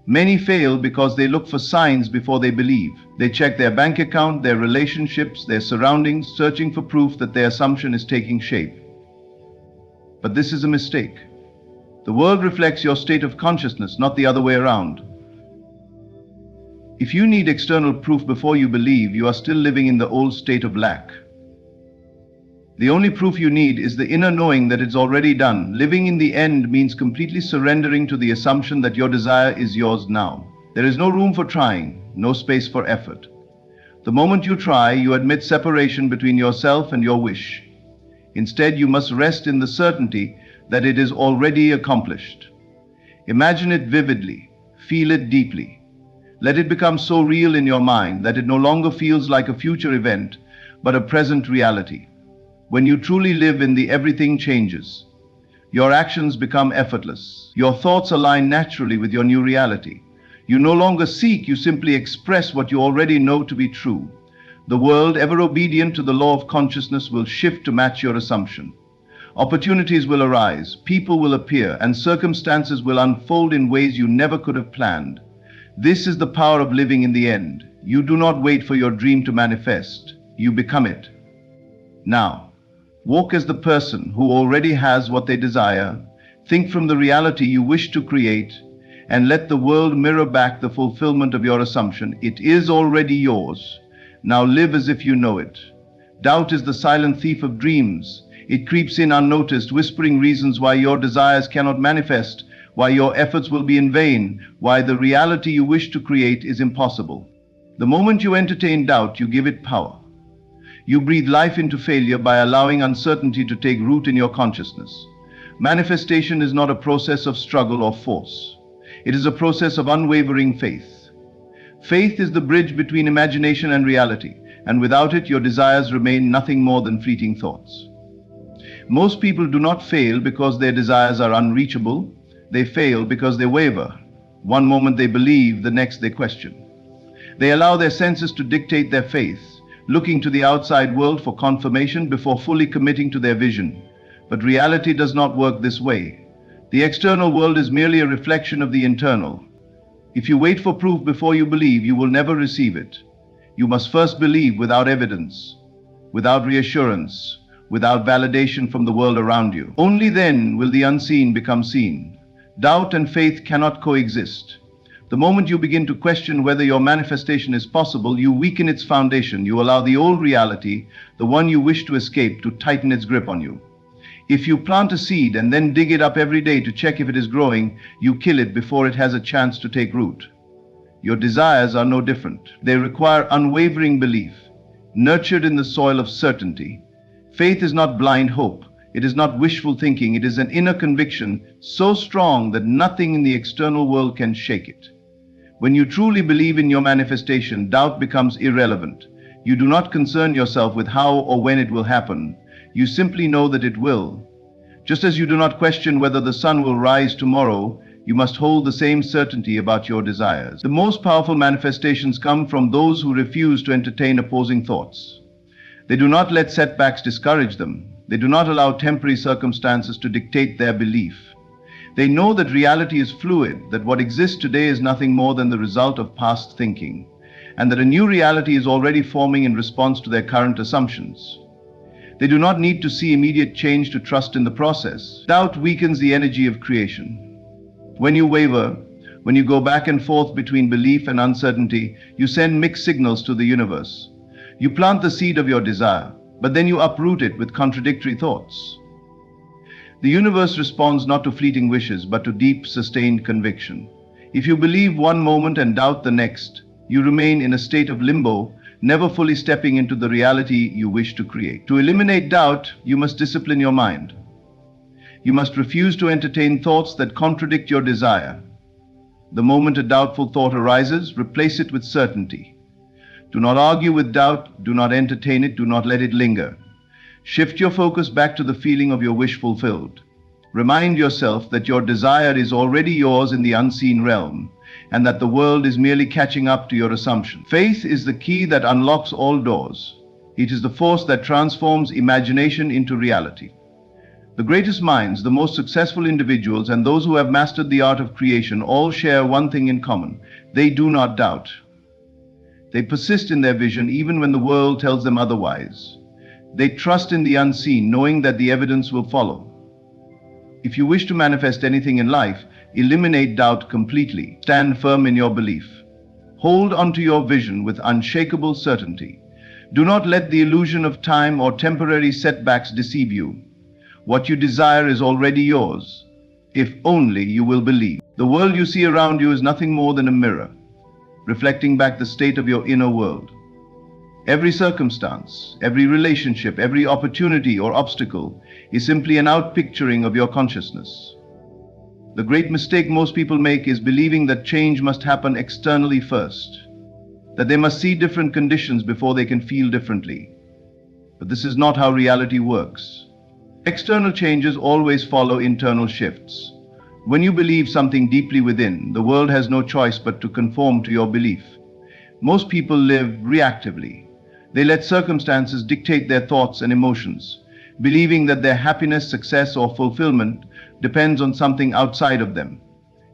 A: Many fail because they look for signs before they believe. They check their bank account, their relationships, their surroundings, searching for proof that their assumption is taking shape. But this is a mistake. The world reflects your state of consciousness, not the other way around. If you need external proof before you believe, you are still living in the old state of lack. The only proof you need is the inner knowing that it's already done. Living in the end means completely surrendering to the assumption that your desire is yours now. There is no room for trying, no space for effort. The moment you try, you admit separation between yourself and your wish. Instead, you must rest in the certainty that it is already accomplished. Imagine it vividly, feel it deeply. Let it become so real in your mind that it no longer feels like a future event, but a present reality. When you truly live in the everything changes. Your actions become effortless. Your thoughts align naturally with your new reality. You no longer seek, you simply express what you already know to be true. The world, ever obedient to the law of consciousness, will shift to match your assumption. Opportunities will arise, people will appear, and circumstances will unfold in ways you never could have planned. This is the power of living in the end. You do not wait for your dream to manifest. You become it. Now, walk as the person who already has what they desire. Think from the reality you wish to create, and let the world mirror back the fulfillment of your assumption. It is already yours. Now live as if you know it. Doubt is the silent thief of dreams. It creeps in unnoticed, whispering reasons why your desires cannot manifest, why your efforts will be in vain, why the reality you wish to create is impossible. The moment you entertain doubt, you give it power. You breathe life into failure by allowing uncertainty to take root in your consciousness. Manifestation is not a process of struggle or force. It is a process of unwavering faith. Faith is the bridge between imagination and reality, and without it, your desires remain nothing more than fleeting thoughts. Most people do not fail because their desires are unreachable. They fail because they waver. One moment they believe, the next they question. They allow their senses to dictate their faith, looking to the outside world for confirmation before fully committing to their vision. But reality does not work this way. The external world is merely a reflection of the internal. If you wait for proof before you believe, you will never receive it. You must first believe without evidence, without reassurance, without validation from the world around you. Only then will the unseen become seen. Doubt and faith cannot coexist. The moment you begin to question whether your manifestation is possible, you weaken its foundation. You allow the old reality, the one you wish to escape, to tighten its grip on you. If you plant a seed and then dig it up every day to check if it is growing, you kill it before it has a chance to take root. Your desires are no different. They require unwavering belief, nurtured in the soil of certainty. Faith is not blind hope. It is not wishful thinking. It is an inner conviction so strong that nothing in the external world can shake it. When you truly believe in your manifestation, doubt becomes irrelevant. You do not concern yourself with how or when it will happen. You simply know that it will. Just as you do not question whether the sun will rise tomorrow, you must hold the same certainty about your desires. The most powerful manifestations come from those who refuse to entertain opposing thoughts. They do not let setbacks discourage them. They do not allow temporary circumstances to dictate their belief. They know that reality is fluid, that what exists today is nothing more than the result of past thinking, and that a new reality is already forming in response to their current assumptions. They do not need to see immediate change to trust in the process. Doubt weakens the energy of creation. When you waver, when you go back and forth between belief and uncertainty, you send mixed signals to the universe. You plant the seed of your desire, but then you uproot it with contradictory thoughts. The universe responds not to fleeting wishes, but to deep, sustained conviction. If you believe one moment and doubt the next, you remain in a state of limbo, never fully stepping into the reality you wish to create. To eliminate doubt, you must discipline your mind. You must refuse to entertain thoughts that contradict your desire. The moment a doubtful thought arises, replace it with certainty. Do not argue with doubt, do not entertain it, do not let it linger. Shift your focus back to the feeling of your wish fulfilled. Remind yourself that your desire is already yours in the unseen realm, and that the world is merely catching up to your assumption. Faith is the key that unlocks all doors. It is the force that transforms imagination into reality. The greatest minds, the most successful individuals, and those who have mastered the art of creation all share one thing in common. They do not doubt. They persist in their vision even when the world tells them otherwise. They trust in the unseen, knowing that the evidence will follow. If you wish to manifest anything in life, eliminate doubt completely. Stand firm in your belief. Hold onto your vision with unshakable certainty. Do not let the illusion of time or temporary setbacks deceive you. What you desire is already yours, if only you will believe. The world you see around you is nothing more than a mirror, reflecting back the state of your inner world. Every circumstance, every relationship, every opportunity or obstacle is simply an outpicturing of your consciousness. The great mistake most people make is believing that change must happen externally first, that they must see different conditions before they can feel differently. But this is not how reality works. External changes always follow internal shifts. When you believe something deeply within, the world has no choice but to conform to your belief. Most people live reactively. They let circumstances dictate their thoughts and emotions, believing that their happiness, success, or fulfillment depends on something outside of them.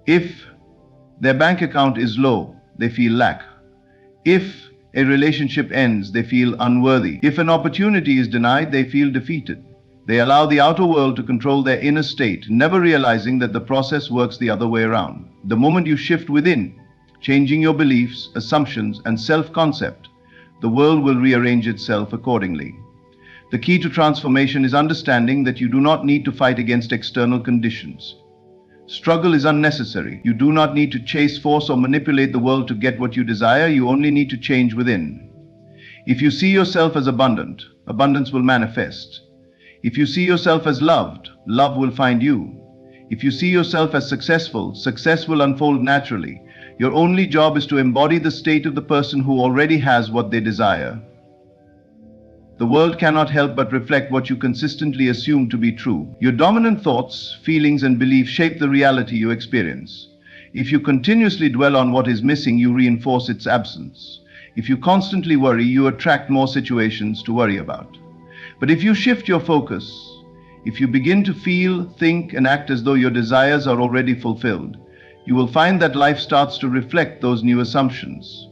A: If their bank account is low, they feel lack. If a relationship ends, they feel unworthy. If an opportunity is denied, they feel defeated. They allow the outer world to control their inner state, never realizing that the process works the other way around. The moment you shift within, changing your beliefs, assumptions, and self-concept, the world will rearrange itself accordingly. The key to transformation is understanding that you do not need to fight against external conditions. Struggle is unnecessary. You do not need to chase, force, or manipulate the world to get what you desire. You only need to change within. If you see yourself as abundant, abundance will manifest. If you see yourself as loved, love will find you. If you see yourself as successful, success will unfold naturally. Your only job is to embody the state of the person who already has what they desire. The world cannot help but reflect what you consistently assume to be true. Your dominant thoughts, feelings, and beliefs shape the reality you experience. If you continuously dwell on what is missing, you reinforce its absence. If you constantly worry, you attract more situations to worry about. But if you shift your focus, if you begin to feel, think, and act as though your desires are already fulfilled, you will find that life starts to reflect those new assumptions.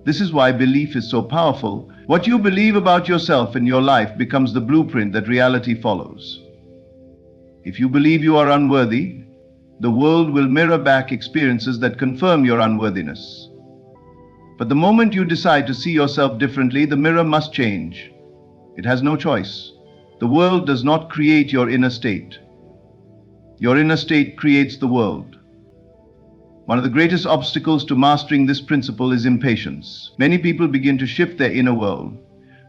A: This is why belief is so powerful. What you believe about yourself and your life becomes the blueprint that reality follows. If you believe you are unworthy, the world will mirror back experiences that confirm your unworthiness. But the moment you decide to see yourself differently, the mirror must change. It has no choice. The world does not create your inner state. Your inner state creates the world. One of the greatest obstacles to mastering this principle is impatience. Many people begin to shift their inner world,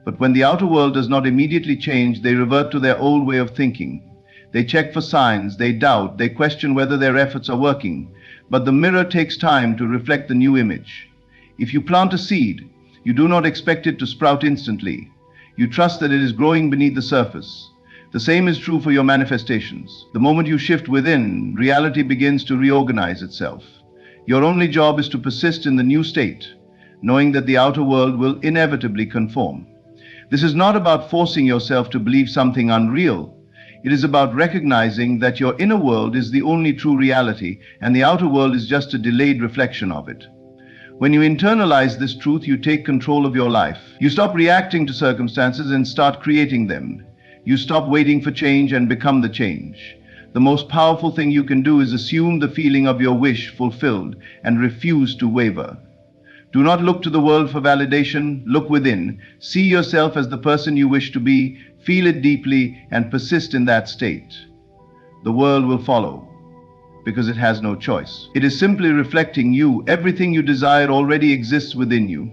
A: but when the outer world does not immediately change, they revert to their old way of thinking. They check for signs, they doubt, they question whether their efforts are working, but the mirror takes time to reflect the new image. If you plant a seed, you do not expect it to sprout instantly. You trust that it is growing beneath the surface. The same is true for your manifestations. The moment you shift within, reality begins to reorganize itself. Your only job is to persist in the new state, knowing that the outer world will inevitably conform. This is not about forcing yourself to believe something unreal. It is about recognizing that your inner world is the only true reality, and the outer world is just a delayed reflection of it. When you internalize this truth, you take control of your life. You stop reacting to circumstances and start creating them. You stop waiting for change and become the change. The most powerful thing you can do is assume the feeling of your wish fulfilled and refuse to waver. Do not look to the world for validation. Look within. See yourself as the person you wish to be, feel it deeply, and persist in that state. The world will follow, because it has no choice. It is simply reflecting you. Everything you desire already exists within you.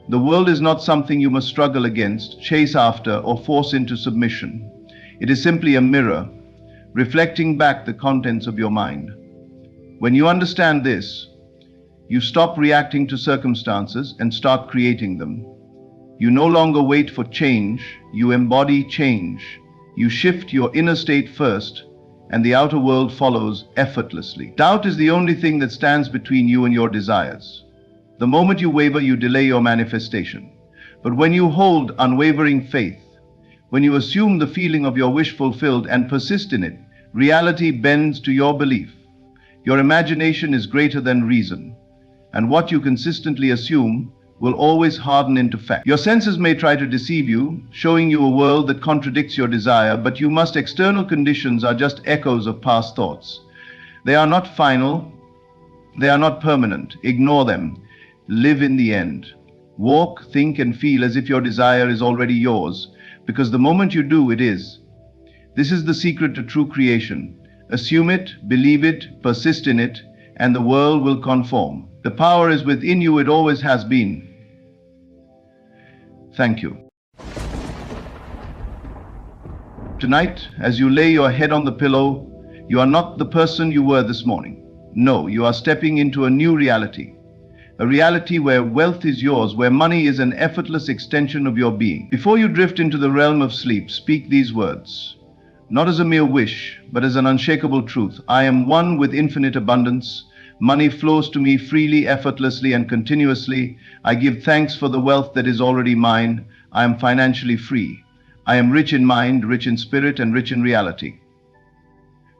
A: The world is not something you must struggle against, chase after, or force into submission. It is simply a mirror, reflecting back the contents of your mind. When you understand this, you stop reacting to circumstances and start creating them. You no longer wait for change, you embody change. You shift your inner state first, and the outer world follows effortlessly. Doubt is the only thing that stands between you and your desires. The moment you waver, you delay your manifestation. But when you hold unwavering faith, when you assume the feeling of your wish fulfilled and persist in it, reality bends to your belief. Your imagination is greater than reason, and what you consistently assume will always harden into fact. Your senses may try to deceive you, showing you a world that contradicts your desire, but you must. External conditions are just echoes of past thoughts. They are not final, they are not permanent. Ignore them. Live in the end. Walk, think, and feel as if your desire is already yours, because the moment you do, it is. This is the secret to true creation. Assume it, believe it, persist in it, and the world will conform. The power is within you, it always has been. Thank you. Tonight, as you lay your head on the pillow, you are not the person you were this morning. No, you are stepping into a new reality. A reality where wealth is yours, where money is an effortless extension of your being. Before you drift into the realm of sleep, speak these words, not as a mere wish, but as an unshakable truth. I am one with infinite abundance. Money flows to me freely, effortlessly, and continuously. I give thanks for the wealth that is already mine. I am financially free. I am rich in mind, rich in spirit, and rich in reality.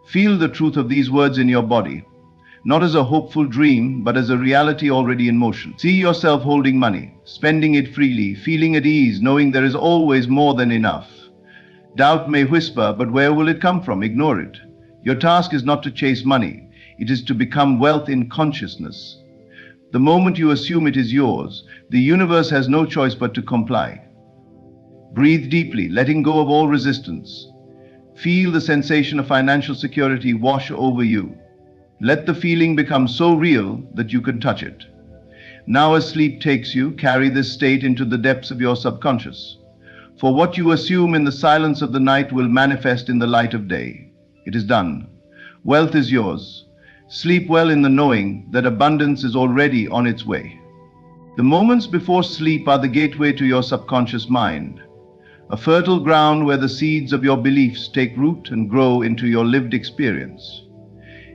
A: Feel the truth of these words in your body, not as a hopeful dream, but as a reality already in motion. See yourself holding money, spending it freely, feeling at ease, knowing there is always more than enough. Doubt may whisper, but where will it come from? Ignore it. Your task is not to chase money. It is to become wealth in consciousness. The moment you assume it is yours, the universe has no choice but to comply. Breathe deeply, letting go of all resistance. Feel the sensation of financial security wash over you. Let the feeling become so real that you can touch it. Now as sleep takes you, carry this state into the depths of your subconscious. For what you assume in the silence of the night will manifest in the light of day. It is done. Wealth is yours. Sleep well in the knowing that abundance is already on its way. The moments before sleep are the gateway to your subconscious mind. a fertile ground where the seeds of your beliefs take root and grow into your lived experience.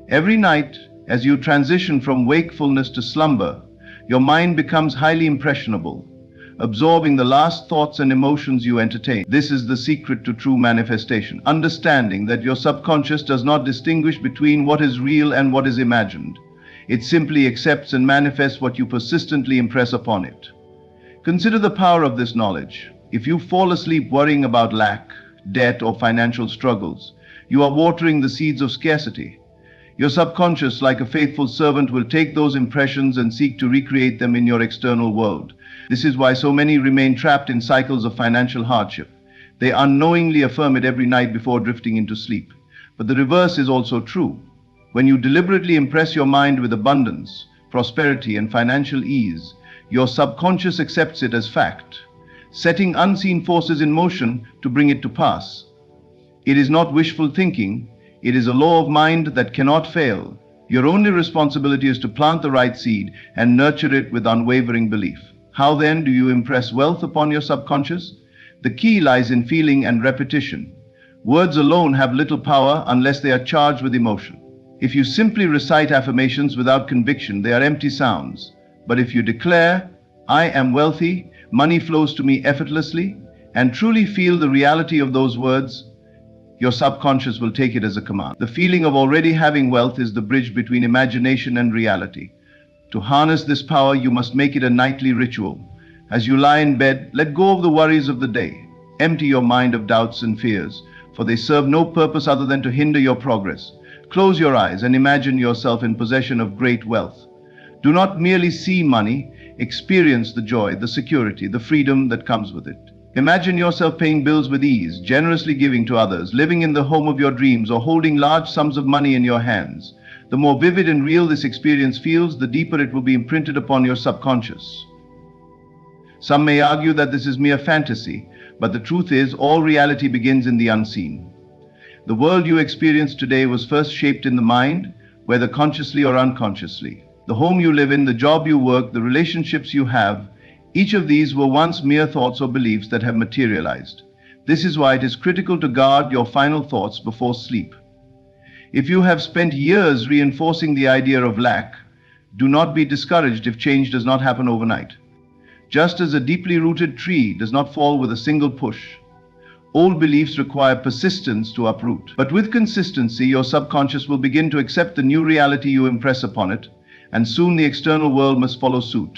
A: Every night, as you transition from wakefulness to slumber, your mind becomes highly impressionable, absorbing the last thoughts and emotions you entertain. This is the secret to true manifestation, understanding that your subconscious does not distinguish between what is real and what is imagined. It simply accepts and manifests what you persistently impress upon it. Consider the power of this knowledge. If you fall asleep worrying about lack, debt, or financial struggles, you are watering the seeds of scarcity. Your subconscious, like a faithful servant, will take those impressions and seek to recreate them in your external world. This is why so many remain trapped in cycles of financial hardship. They unknowingly affirm it every night before drifting into sleep. But the reverse is also true. When you deliberately impress your mind with abundance, prosperity, and financial ease, your subconscious accepts it as fact, setting unseen forces in motion to bring it to pass. It is not wishful thinking. It is a law of mind that cannot fail. Your only responsibility is to plant the right seed and nurture it with unwavering belief. How then do you impress wealth upon your subconscious? The key lies in feeling and repetition. Words alone have little power unless they are charged with emotion. If you simply recite affirmations without conviction, they are empty sounds. But if you declare, "I am wealthy, money flows to me effortlessly," and truly feel the reality of those words, your subconscious will take it as a command. The feeling of already having wealth is the bridge between imagination and reality. To harness this power, you must make it a nightly ritual. As you lie in bed, let go of the worries of the day. Empty your mind of doubts and fears, for they serve no purpose other than to hinder your progress. Close your eyes and imagine yourself in possession of great wealth. Do not merely see money, experience the joy, the security, the freedom that comes with it. Imagine yourself paying bills with ease, generously giving to others, living in the home of your dreams, or holding large sums of money in your hands. The more vivid and real this experience feels, the deeper it will be imprinted upon your subconscious. Some may argue that this is mere fantasy, but the truth is, all reality begins in the unseen. The world you experience today was first shaped in the mind, whether consciously or unconsciously. The home you live in, the job you work, the relationships you have, each of these were once mere thoughts or beliefs that have materialized. This is why it is critical to guard your final thoughts before sleep. If you have spent years reinforcing the idea of lack, do not be discouraged if change does not happen overnight. Just as a deeply rooted tree does not fall with a single push, old beliefs require persistence to uproot. But with consistency, your subconscious will begin to accept the new reality you impress upon it, and soon the external world must follow suit.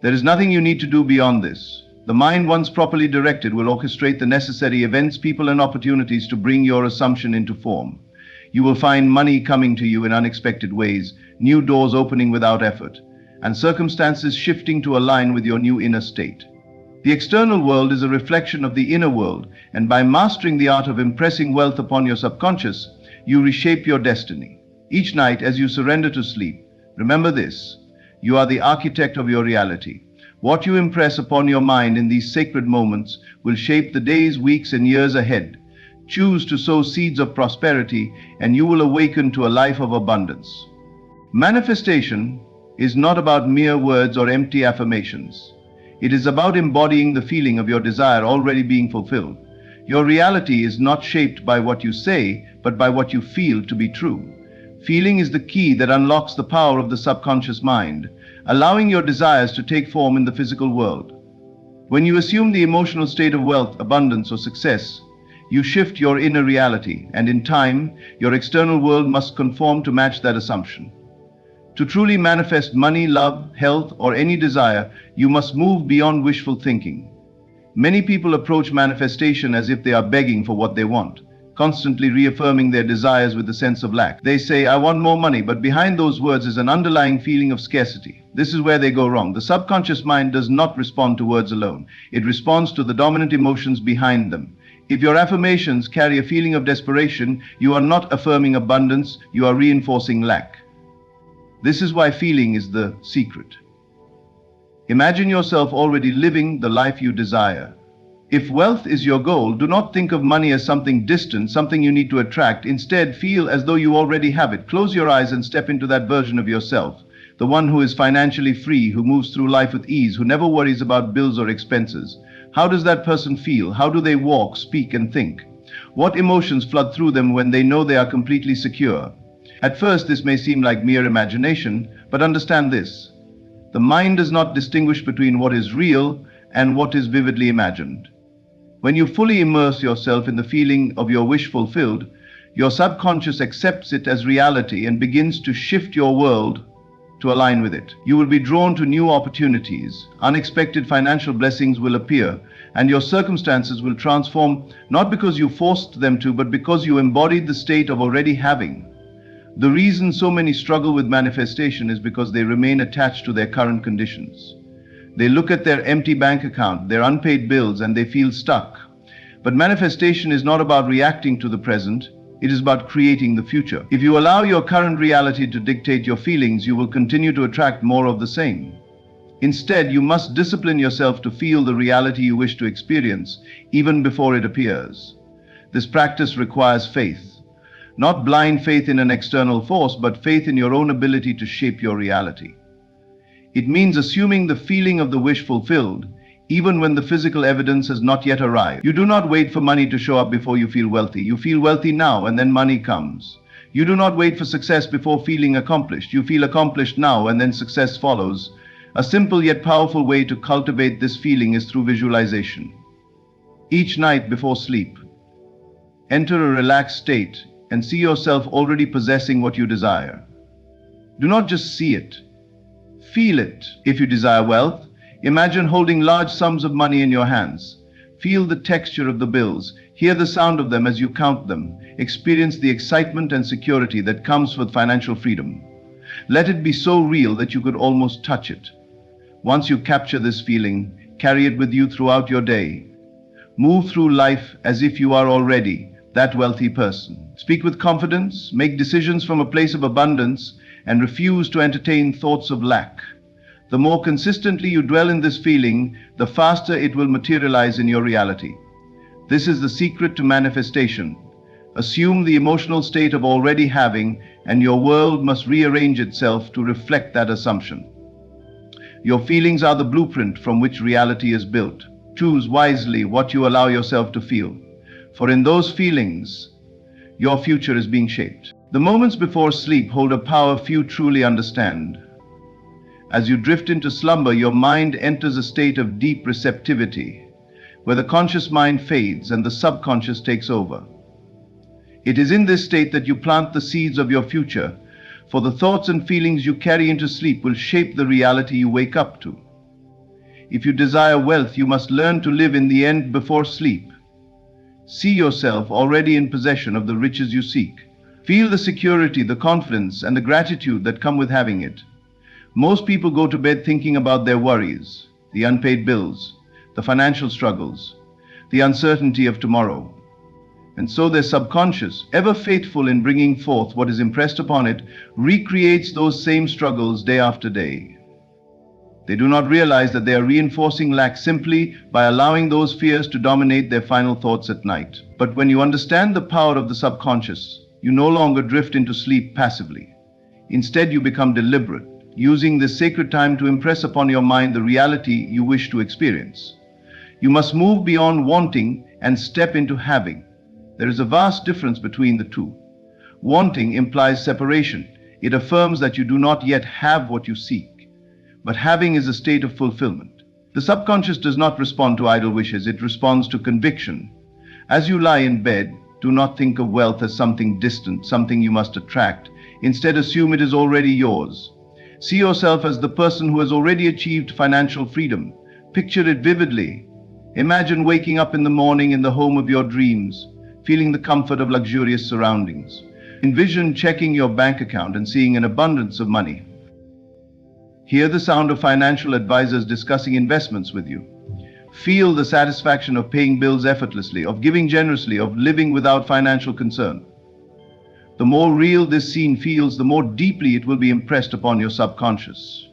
A: There is nothing you need to do beyond this. The mind, once properly directed, will orchestrate the necessary events, people, and opportunities to bring your assumption into form. You will find money coming to you in unexpected ways, new doors opening without effort, and circumstances shifting to align with your new inner state. The external world is a reflection of the inner world, and by mastering the art of impressing wealth upon your subconscious, you reshape your destiny. Each night, as you surrender to sleep, remember this: you are the architect of your reality. What you impress upon your mind in these sacred moments will shape the days, weeks, and years ahead. Choose to sow seeds of prosperity, and you will awaken to a life of abundance. Manifestation is not about mere words or empty affirmations. It is about embodying the feeling of your desire already being fulfilled. Your reality is not shaped by what you say, but by what you feel to be true. Feeling is the key that unlocks the power of the subconscious mind, allowing your desires to take form in the physical world. When you assume the emotional state of wealth, abundance, or success, you shift your inner reality, and in time, your external world must conform to match that assumption. To truly manifest money, love, health, or any desire, you must move beyond wishful thinking. Many people approach manifestation as if they are begging for what they want, constantly reaffirming their desires with a sense of lack. They say, "I want more money," but behind those words is an underlying feeling of scarcity. This is where they go wrong. The subconscious mind does not respond to words alone. It responds to the dominant emotions behind them. If your affirmations carry a feeling of desperation, you are not affirming abundance, you are reinforcing lack. This is why feeling is the secret. Imagine yourself already living the life you desire. If wealth is your goal, do not think of money as something distant, something you need to attract. Instead, feel as though you already have it. Close your eyes and step into that version of yourself, the one who is financially free, who moves through life with ease, who never worries about bills or expenses. How does that person feel? How do they walk, speak, and think? What emotions flood through them when they know they are completely secure? At first, this may seem like mere imagination, but understand this. The mind does not distinguish between what is real and what is vividly imagined. When you fully immerse yourself in the feeling of your wish fulfilled, your subconscious accepts it as reality and begins to shift your world to align with it. You will be drawn to new opportunities, unexpected financial blessings will appear, and your circumstances will transform not because you forced them to, but because you embodied the state of already having. The reason so many struggle with manifestation is because they remain attached to their current conditions. They look at their empty bank account, their unpaid bills, and they feel stuck. But manifestation is not about reacting to the present. It is about creating the future. If you allow your current reality to dictate your feelings, you will continue to attract more of the same. Instead, you must discipline yourself to feel the reality you wish to experience, even before it appears. This practice requires faith. Not blind faith in an external force, but faith in your own ability to shape your reality. It means assuming the feeling of the wish fulfilled, even when the physical evidence has not yet arrived. You do not wait for money to show up before you feel wealthy. You feel wealthy now, and then money comes. You do not wait for success before feeling accomplished. You feel accomplished now, and then success follows. A simple yet powerful way to cultivate this feeling is through visualization. Each night before sleep, enter a relaxed state and see yourself already possessing what you desire. Do not just see it, feel it. If you desire wealth, imagine holding large sums of money in your hands. Feel the texture of the bills, hear the sound of them as you count them, experience the excitement and security that comes with financial freedom. Let it be so real that you could almost touch it. Once you capture this feeling, carry it with you throughout your day. Move through life as if you are already that wealthy person. Speak with confidence, make decisions from a place of abundance, and refuse to entertain thoughts of lack. The more consistently you dwell in this feeling, the faster it will materialize in your reality. This is the secret to manifestation. Assume the emotional state of already having, and your world must rearrange itself to reflect that assumption. Your feelings are the blueprint from which reality is built. Choose wisely what you allow yourself to feel, for in those feelings, your future is being shaped. The moments before sleep hold a power few truly understand. As you drift into slumber, your mind enters a state of deep receptivity, where the conscious mind fades and the subconscious takes over. It is in this state that you plant the seeds of your future, for the thoughts and feelings you carry into sleep will shape the reality you wake up to. If you desire wealth, you must learn to live in the end before sleep. See yourself already in possession of the riches you seek. Feel the security, the confidence, and the gratitude that come with having it. Most people go to bed thinking about their worries, the unpaid bills, the financial struggles, the uncertainty of tomorrow. And so their subconscious, ever faithful in bringing forth what is impressed upon it, recreates those same struggles day after day. They do not realize that they are reinforcing lack simply by allowing those fears to dominate their final thoughts at night. But when you understand the power of the subconscious, you no longer drift into sleep passively. Instead, you become deliberate, using this sacred time to impress upon your mind the reality you wish to experience. You must move beyond wanting and step into having. There is a vast difference between the two. Wanting implies separation. It affirms that you do not yet have what you seek. But having is a state of fulfillment. The subconscious does not respond to idle wishes, it responds to conviction. As you lie in bed, do not think of wealth as something distant, something you must attract. Instead, assume it is already yours. See yourself as the person who has already achieved financial freedom. Picture it vividly. Imagine waking up in the morning in the home of your dreams, feeling the comfort of luxurious surroundings. Envision checking your bank account and seeing an abundance of money. Hear the sound of financial advisors discussing investments with you. Feel the satisfaction of paying bills effortlessly, of giving generously, of living without financial concern. The more real this scene feels, the more deeply it will be impressed upon your subconscious.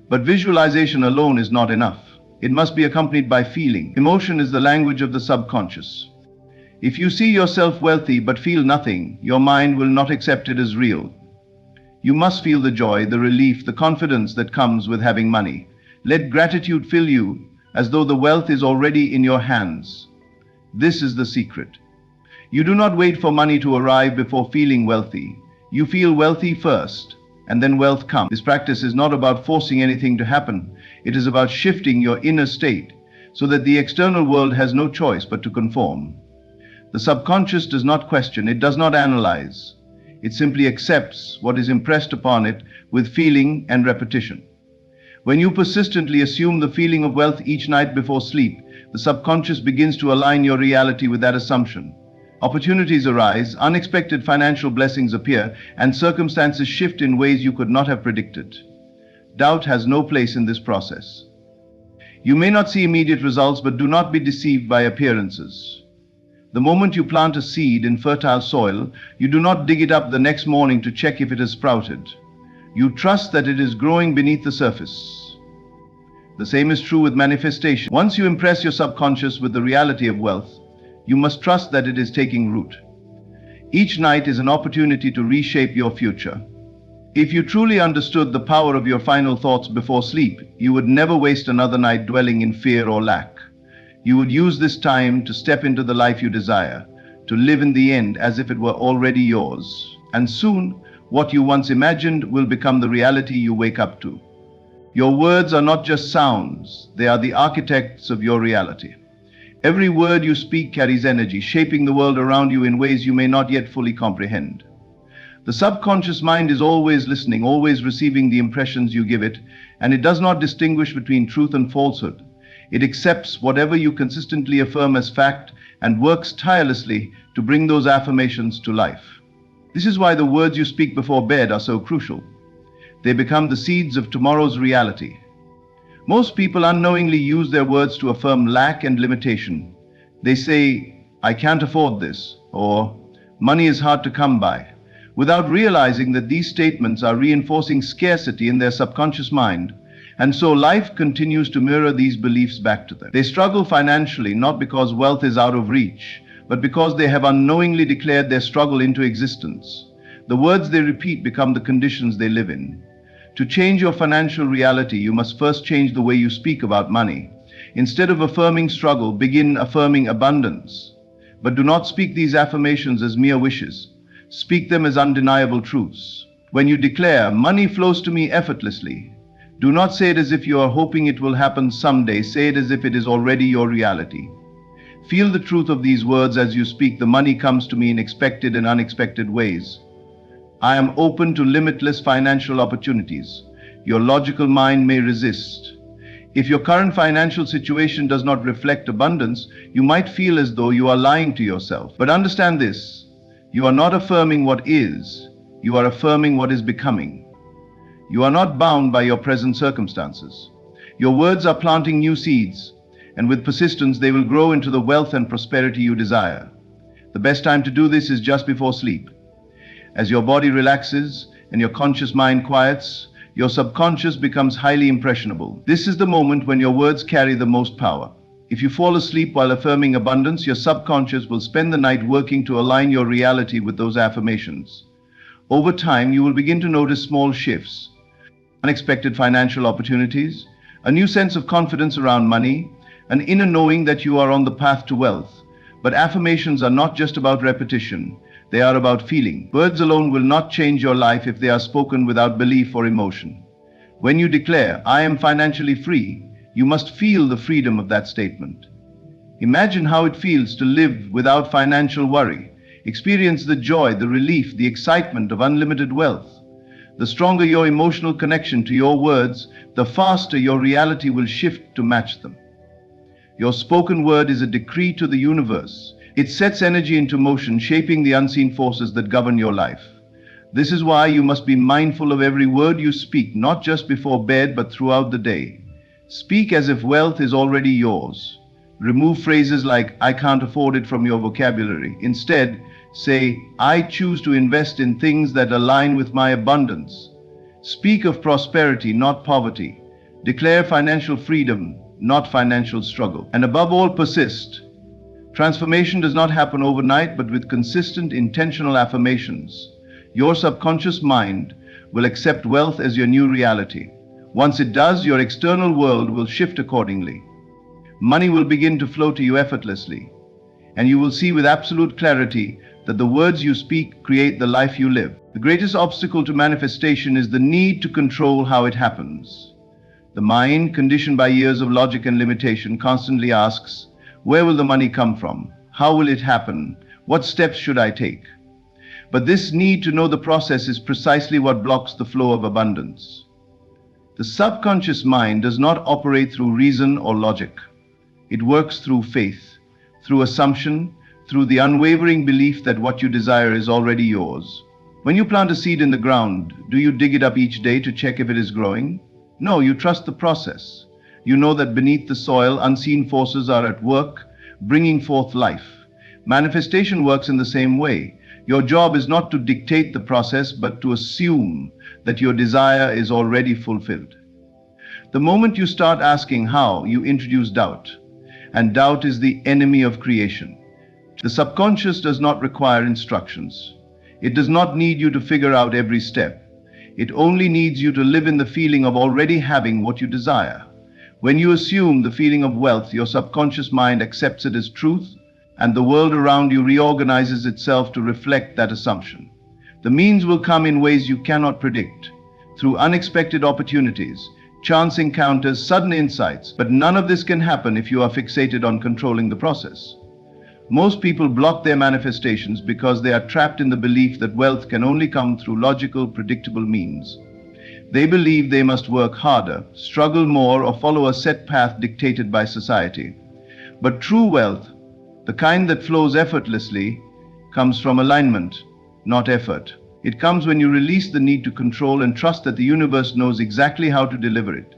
A: But visualization alone is not enough. It must be accompanied by feeling. Emotion is the language of the subconscious. If you see yourself wealthy but feel nothing, your mind will not accept it as real. You must feel the joy, the relief, the confidence that comes with having money. Let gratitude fill you as though the wealth is already in your hands. This is the secret. You do not wait for money to arrive before feeling wealthy. You feel wealthy first, and then wealth comes. This practice is not about forcing anything to happen. It is about shifting your inner state so that the external world has no choice but to conform. The subconscious does not question, it does not analyze. It simply accepts what is impressed upon it with feeling and repetition. When you persistently assume the feeling of wealth each night before sleep, the subconscious begins to align your reality with that assumption. Opportunities arise, unexpected financial blessings appear, and circumstances shift in ways you could not have predicted. Doubt has no place in this process. You may not see immediate results, but do not be deceived by appearances. The moment you plant a seed in fertile soil, you do not dig it up the next morning to check if it has sprouted. You trust that it is growing beneath the surface. The same is true with manifestation. Once you impress your subconscious with the reality of wealth, you must trust that it is taking root. Each night is an opportunity to reshape your future. If you truly understood the power of your final thoughts before sleep, you would never waste another night dwelling in fear or lack. You would use this time to step into the life you desire, to live in the end as if it were already yours. And soon, what you once imagined will become the reality you wake up to. Your words are not just sounds, they are the architects of your reality. Every word you speak carries energy, shaping the world around you in ways you may not yet fully comprehend. The subconscious mind is always listening, always receiving the impressions you give it, and it does not distinguish between truth and falsehood. It accepts whatever you consistently affirm as fact and works tirelessly to bring those affirmations to life. This is why the words you speak before bed are so crucial. They become the seeds of tomorrow's reality. Most people unknowingly use their words to affirm lack and limitation. They say, "I can't afford this," or "money is hard to come by," without realizing that these statements are reinforcing scarcity in their subconscious mind, and so life continues to mirror these beliefs back to them. They struggle financially not because wealth is out of reach, but because they have unknowingly declared their struggle into existence. The words they repeat become the conditions they live in. To change your financial reality, you must first change the way you speak about money. Instead of affirming struggle, begin affirming abundance. But do not speak these affirmations as mere wishes. Speak them as undeniable truths. When you declare, "Money flows to me effortlessly," do not say it as if you are hoping it will happen someday. Say it as if it is already your reality. Feel the truth of these words as you speak. "The money comes to me in expected and unexpected ways. I am open to limitless financial opportunities." Your logical mind may resist. If your current financial situation does not reflect abundance, you might feel as though you are lying to yourself. But understand this, you are not affirming what is, you are affirming what is becoming. You are not bound by your present circumstances. Your words are planting new seeds, and with persistence they will grow into the wealth and prosperity you desire. The best time to do this is just before sleep. As your body relaxes and your conscious mind quiets, your subconscious becomes highly impressionable. This is the moment when your words carry the most power. If you fall asleep while affirming abundance, your subconscious will spend the night working to align your reality with those affirmations. Over time, you will begin to notice small shifts, unexpected financial opportunities, a new sense of confidence around money, an inner knowing that you are on the path to wealth. But affirmations are not just about repetition. They are about feeling. Words alone will not change your life if they are spoken without belief or emotion. When you declare, "I am financially free," you must feel the freedom of that statement. Imagine how it feels to live without financial worry. Experience the joy, the relief, the excitement of unlimited wealth. The stronger your emotional connection to your words, the faster your reality will shift to match them. Your spoken word is a decree to the universe. It sets energy into motion, shaping the unseen forces that govern your life. This is why you must be mindful of every word you speak, not just before bed, but throughout the day. Speak as if wealth is already yours. Remove phrases like "I can't afford it" from your vocabulary. Instead, say, "I choose to invest in things that align with my abundance." Speak of prosperity, not poverty. Declare financial freedom, not financial struggle. And above all, persist. Transformation does not happen overnight, but with consistent, intentional affirmations. Your subconscious mind will accept wealth as your new reality. Once it does, your external world will shift accordingly. Money will begin to flow to you effortlessly, and you will see with absolute clarity that the words you speak create the life you live. The greatest obstacle to manifestation is the need to control how it happens. The mind, conditioned by years of logic and limitation, constantly asks, where will the money come from? How will it happen? What steps should I take? But this need to know the process is precisely what blocks the flow of abundance. The subconscious mind does not operate through reason or logic. It works through faith, through assumption, through the unwavering belief that what you desire is already yours. When you plant a seed in the ground, do you dig it up each day to check if it is growing? No, you trust the process. You know that beneath the soil, unseen forces are at work, bringing forth life. Manifestation works in the same way. Your job is not to dictate the process, but to assume that your desire is already fulfilled. The moment you start asking how, you introduce doubt. And doubt is the enemy of creation. The subconscious does not require instructions. It does not need you to figure out every step. It only needs you to live in the feeling of already having what you desire. When you assume the feeling of wealth, your subconscious mind accepts it as truth, and the world around you reorganizes itself to reflect that assumption. The means will come in ways you cannot predict, through unexpected opportunities, chance encounters, sudden insights, but none of this can happen if you are fixated on controlling the process. Most people block their manifestations because they are trapped in the belief that wealth can only come through logical, predictable means. They believe they must work harder, struggle more, or follow a set path dictated by society. But true wealth, the kind that flows effortlessly, comes from alignment, not effort. It comes when you release the need to control and trust that the universe knows exactly how to deliver it.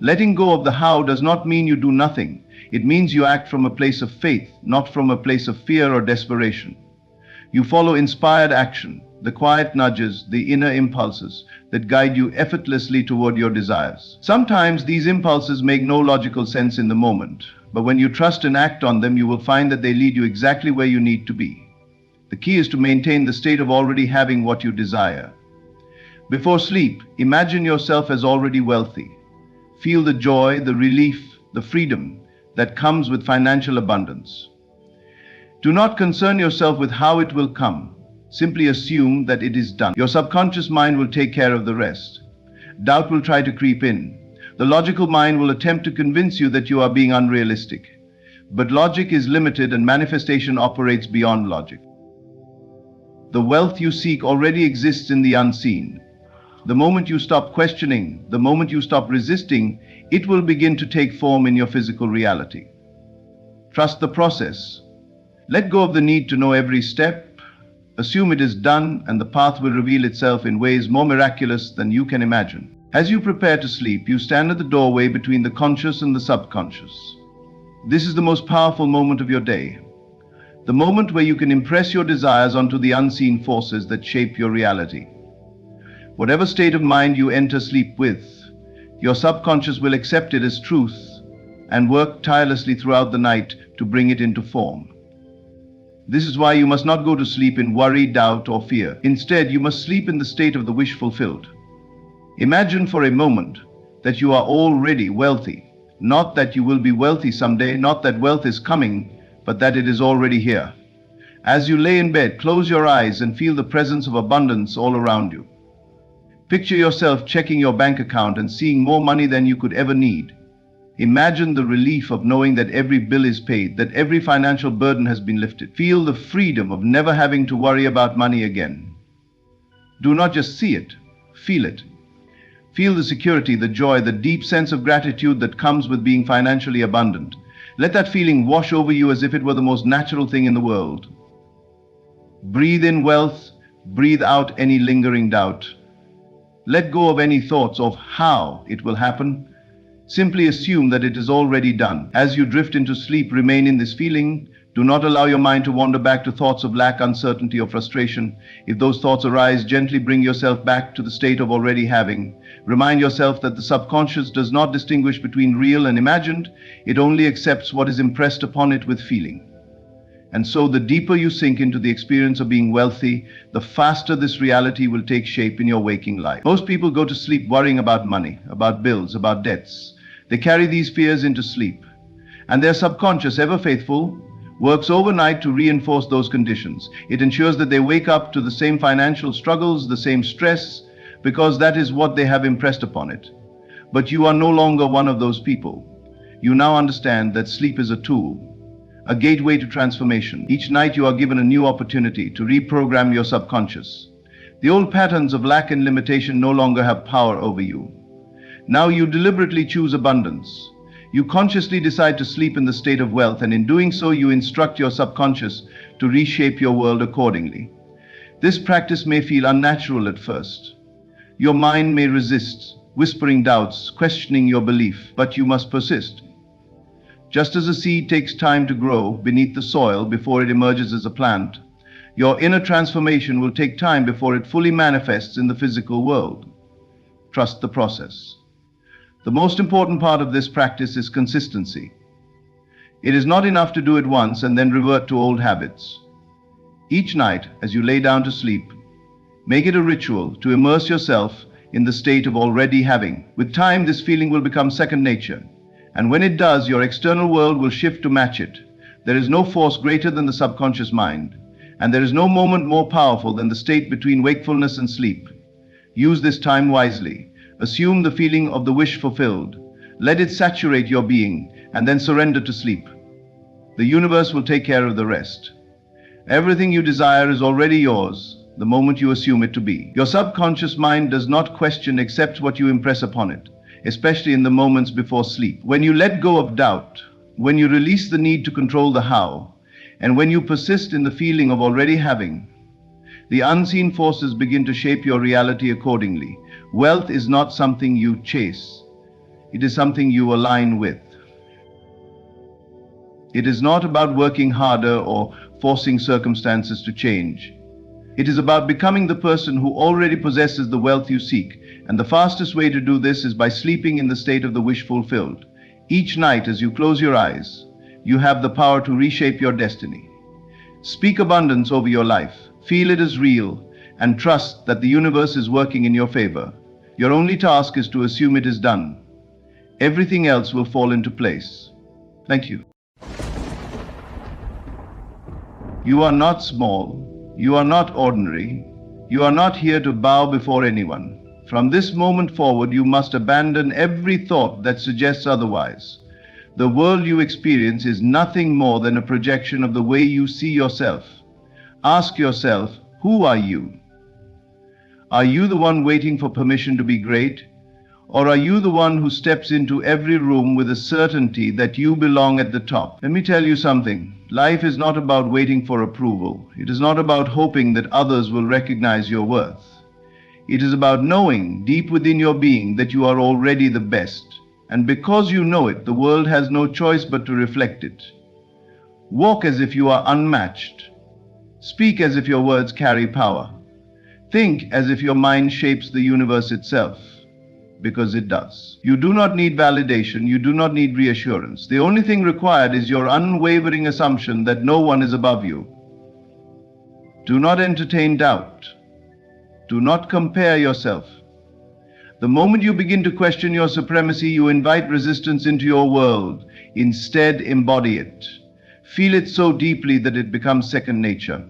A: Letting go of the how does not mean you do nothing. It means you act from a place of faith, not from a place of fear or desperation. You follow inspired action, the quiet nudges, the inner impulses that guide you effortlessly toward your desires. Sometimes these impulses make no logical sense in the moment, but when you trust and act on them, you will find that they lead you exactly where you need to be. The key is to maintain the state of already having what you desire. Before sleep, imagine yourself as already wealthy. Feel the joy, the relief, the freedom that comes with financial abundance. Do not concern yourself with how it will come. Simply assume that it is done. Your subconscious mind will take care of the rest. Doubt will try to creep in. The logical mind will attempt to convince you that you are being unrealistic. But logic is limited and manifestation operates beyond logic. The wealth you seek already exists in the unseen. The moment you stop questioning, the moment you stop resisting, it will begin to take form in your physical reality. Trust the process. Let go of the need to know every step. Assume it is done, and the path will reveal itself in ways more miraculous than you can imagine. As you prepare to sleep, you stand at the doorway between the conscious and the subconscious. This is the most powerful moment of your day. The moment where you can impress your desires onto the unseen forces that shape your reality. Whatever state of mind you enter sleep with, your subconscious will accept it as truth and work tirelessly throughout the night to bring it into form. This is why you must not go to sleep in worry, doubt, or fear. Instead, you must sleep in the state of the wish fulfilled. Imagine for a moment that you are already wealthy, not that you will be wealthy someday, not that wealth is coming, but that it is already here. As you lay in bed, close your eyes and feel the presence of abundance all around you. Picture yourself checking your bank account and seeing more money than you could ever need. Imagine the relief of knowing that every bill is paid, that every financial burden has been lifted. Feel the freedom of never having to worry about money again. Do not just see it, feel it. Feel the security, the joy, the deep sense of gratitude that comes with being financially abundant. Let that feeling wash over you as if it were the most natural thing in the world. Breathe in wealth, breathe out any lingering doubt. Let go of any thoughts of how it will happen. Simply assume that it is already done. As you drift into sleep, remain in this feeling. Do not allow your mind to wander back to thoughts of lack, uncertainty, or frustration. If those thoughts arise, gently bring yourself back to the state of already having. Remind yourself that the subconscious does not distinguish between real and imagined. It only accepts what is impressed upon it with feeling. And so the deeper you sink into the experience of being wealthy, the faster this reality will take shape in your waking life. Most people go to sleep worrying about money, about bills, about debts. They carry these fears into sleep. And their subconscious, ever faithful, works overnight to reinforce those conditions. It ensures that they wake up to the same financial struggles, the same stress, because that is what they have impressed upon it. But you are no longer one of those people. You now understand that sleep is a tool, a gateway to transformation. Each night you are given a new opportunity to reprogram your subconscious. The old patterns of lack and limitation no longer have power over you. Now you deliberately choose abundance. You consciously decide to sleep in the state of wealth, and in doing so you instruct your subconscious to reshape your world accordingly. This practice may feel unnatural at first. Your mind may resist, whispering doubts, questioning your belief, but you must persist. Just as a seed takes time to grow beneath the soil before it emerges as a plant, your inner transformation will take time before it fully manifests in the physical world. Trust the process. The most important part of this practice is consistency. It is not enough to do it once and then revert to old habits. Each night, as you lay down to sleep, make it a ritual to immerse yourself in the state of already having. With time, this feeling will become second nature. And when it does, your external world will shift to match it. There is no force greater than the subconscious mind, and there is no moment more powerful than the state between wakefulness and sleep. Use this time wisely. Assume the feeling of the wish fulfilled. Let it saturate your being, and then surrender to sleep. The universe will take care of the rest. Everything you desire is already yours the moment you assume it to be. Your subconscious mind does not question except what you impress upon it, especially in the moments before sleep. When you let go of doubt, when you release the need to control the how, and when you persist in the feeling of already having, the unseen forces begin to shape your reality accordingly. Wealth is not something you chase. It is something you align with. It is not about working harder or forcing circumstances to change. It is about becoming the person who already possesses the wealth you seek, and the fastest way to do this is by sleeping in the state of the wish fulfilled. Each night as you close your eyes, you have the power to reshape your destiny. Speak abundance over your life, feel it as real, and trust that the universe is working in your favor. Your only task is to assume it is done. Everything else will fall into place. Thank you. You are not small. You are not ordinary. You are not here to bow before anyone. From this moment forward, you must abandon every thought that suggests otherwise. The world you experience is nothing more than a projection of the way you see yourself. Ask yourself, who are you? Are you the one waiting for permission to be great? Or are you the one who steps into every room with a certainty that you belong at the top? Let me tell you something. Life is not about waiting for approval. It is not about hoping that others will recognize your worth. It is about knowing deep within your being that you are already the best. And because you know it, the world has no choice but to reflect it. Walk as if you are unmatched. Speak as if your words carry power. Think as if your mind shapes the universe itself. Because it does. You do not need validation. You do not need reassurance. The only thing required is your unwavering assumption that no one is above you. Do not entertain doubt. Do not compare yourself. The moment you begin to question your supremacy, you invite resistance into your world. Instead, embody it. Feel it so deeply that it becomes second nature.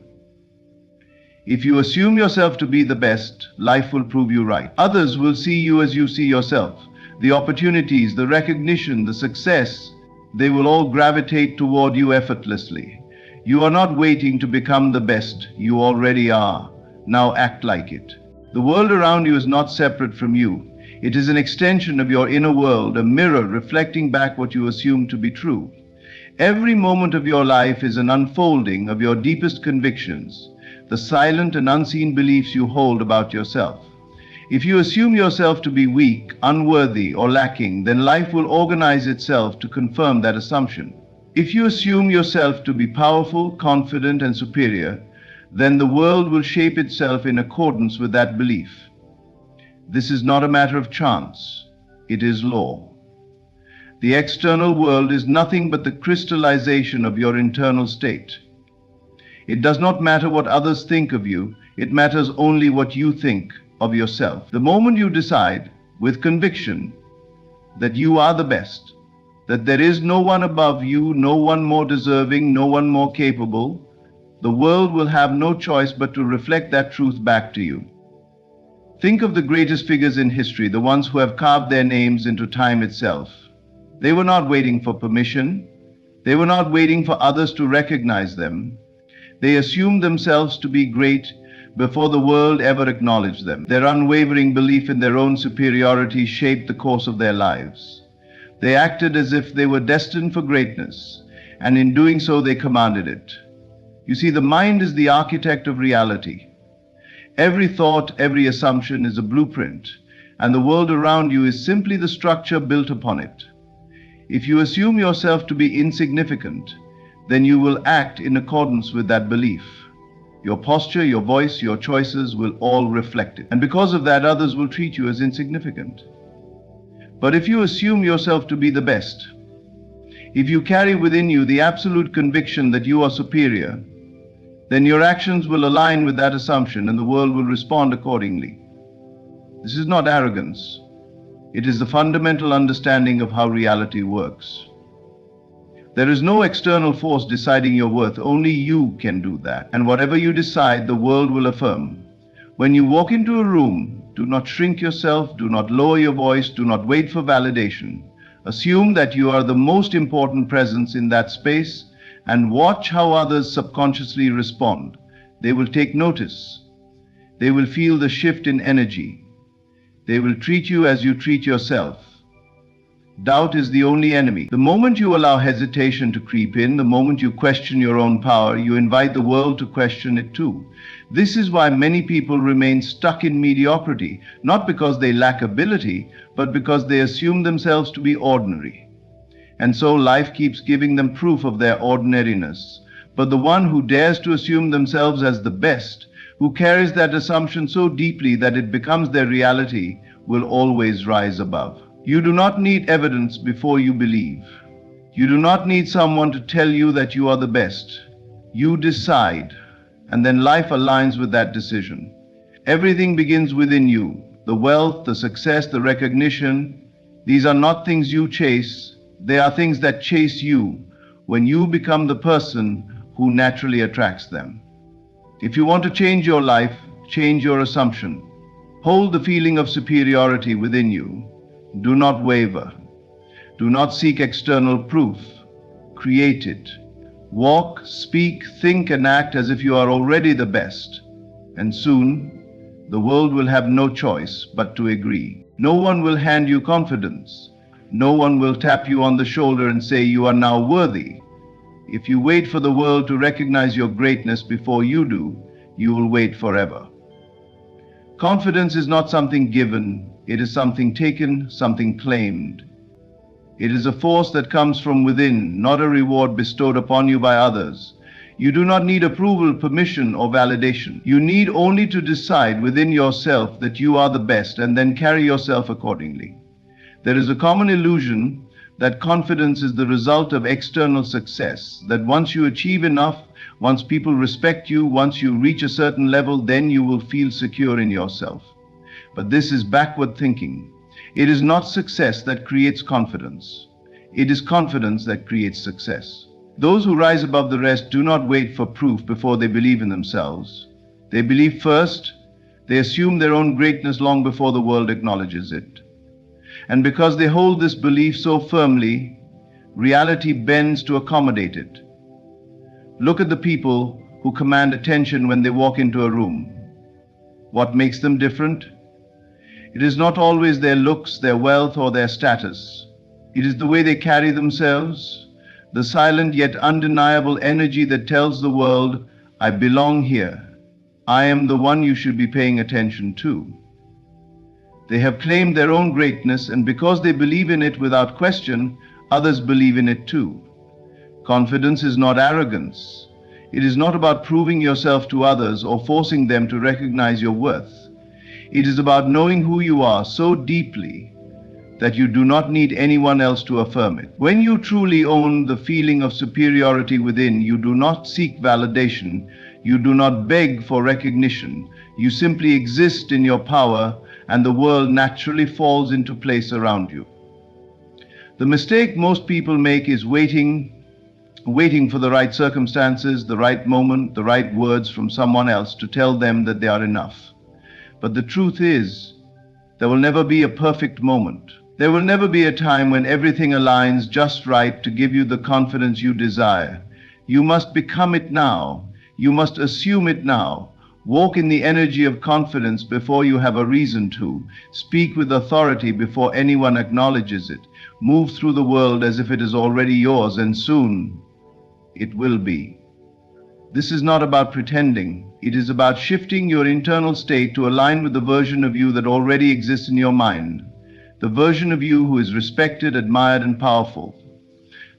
A: If you assume yourself to be the best, life will prove you right. Others will see you as you see yourself. The opportunities, the recognition, the success, they will all gravitate toward you effortlessly. You are not waiting to become the best. You already are. Now act like it. The world around you is not separate from you. It is an extension of your inner world, a mirror reflecting back what you assume to be true. Every moment of your life is an unfolding of your deepest convictions, the silent and unseen beliefs you hold about yourself. If you assume yourself to be weak, unworthy, or lacking, then life will organize itself to confirm that assumption. If you assume yourself to be powerful, confident, and superior, then the world will shape itself in accordance with that belief. This is not a matter of chance. It is law. The external world is nothing but the crystallization of your internal state. It does not matter what others think of you, it matters only what you think of yourself. The moment you decide, with conviction, that you are the best, that there is no one above you, no one more deserving, no one more capable, the world will have no choice but to reflect that truth back to you. Think of the greatest figures in history, the ones who have carved their names into time itself. They were not waiting for permission. They were not waiting for others to recognize them. They assumed themselves to be great before the world ever acknowledged them. Their unwavering belief in their own superiority shaped the course of their lives. They acted as if they were destined for greatness, and in doing so they commanded it. You see, the mind is the architect of reality. Every thought, every assumption is a blueprint, and the world around you is simply the structure built upon it. If you assume yourself to be insignificant, then you will act in accordance with that belief. Your posture, your voice, your choices will all reflect it. And because of that, others will treat you as insignificant. But if you assume yourself to be the best, if you carry within you the absolute conviction that you are superior, then your actions will align with that assumption and the world will respond accordingly. This is not arrogance. It is the fundamental understanding of how reality works. There is no external force deciding your worth. Only you can do that. And whatever you decide, the world will affirm. When you walk into a room, do not shrink yourself, do not lower your voice, do not wait for validation. Assume that you are the most important presence in that space and watch how others subconsciously respond. They will take notice. They will feel the shift in energy. They will treat you as you treat yourself. Doubt is the only enemy. The moment you allow hesitation to creep in, the moment you question your own power, you invite the world to question it too. This is why many people remain stuck in mediocrity, not because they lack ability, but because they assume themselves to be ordinary. And so life keeps giving them proof of their ordinariness. But the one who dares to assume themselves as the best, who carries that assumption so deeply that it becomes their reality, will always rise above. You do not need evidence before you believe. You do not need someone to tell you that you are the best. You decide, and then life aligns with that decision. Everything begins within you. The wealth, the success, the recognition, these are not things you chase. They are things that chase you when you become the person who naturally attracts them. If you want to change your life, change your assumption. Hold the feeling of superiority within you. Do not waver. Do not seek external proof. Create it. Walk, speak, think, and act as if you are already the best. And soon, the world will have no choice but to agree. No one will hand you confidence. No one will tap you on the shoulder and say you are now worthy. If you wait for the world to recognize your greatness before you do, you will wait forever. Confidence is not something given. It is something taken, something claimed. It is a force that comes from within, not a reward bestowed upon you by others. You do not need approval, permission, or validation. You need only to decide within yourself that you are the best and then carry yourself accordingly. There is a common illusion that confidence is the result of external success, that once you achieve enough, once people respect you, once you reach a certain level, then you will feel secure in yourself. But this is backward thinking. It is not success that creates confidence. It is confidence that creates success. Those who rise above the rest do not wait for proof before they believe in themselves. They believe first. They assume their own greatness long before the world acknowledges it. And because they hold this belief so firmly, reality bends to accommodate it. Look at the people who command attention when they walk into a room. What makes them different? It is not always their looks, their wealth, or their status. It is the way they carry themselves, the silent yet undeniable energy that tells the world, I belong here. I am the one you should be paying attention to. They have claimed their own greatness, and because they believe in it without question, others believe in it too. Confidence is not arrogance. It is not about proving yourself to others or forcing them to recognize your worth. It is about knowing who you are so deeply that you do not need anyone else to affirm it. When you truly own the feeling of superiority within, you do not seek validation, you do not beg for recognition, you simply exist in your power, and the world naturally falls into place around you. The mistake most people make is waiting for the right circumstances, the right moment, the right words from someone else to tell them that they are enough. But the truth is, there will never be a perfect moment. There will never be a time when everything aligns just right to give you the confidence you desire. You must become it now. You must assume it now. Walk in the energy of confidence before you have a reason to. Speak with authority before anyone acknowledges it. Move through the world as if it is already yours, and soon it will be. This is not about pretending. It is about shifting your internal state to align with the version of you that already exists in your mind. The version of you who is respected, admired, and powerful.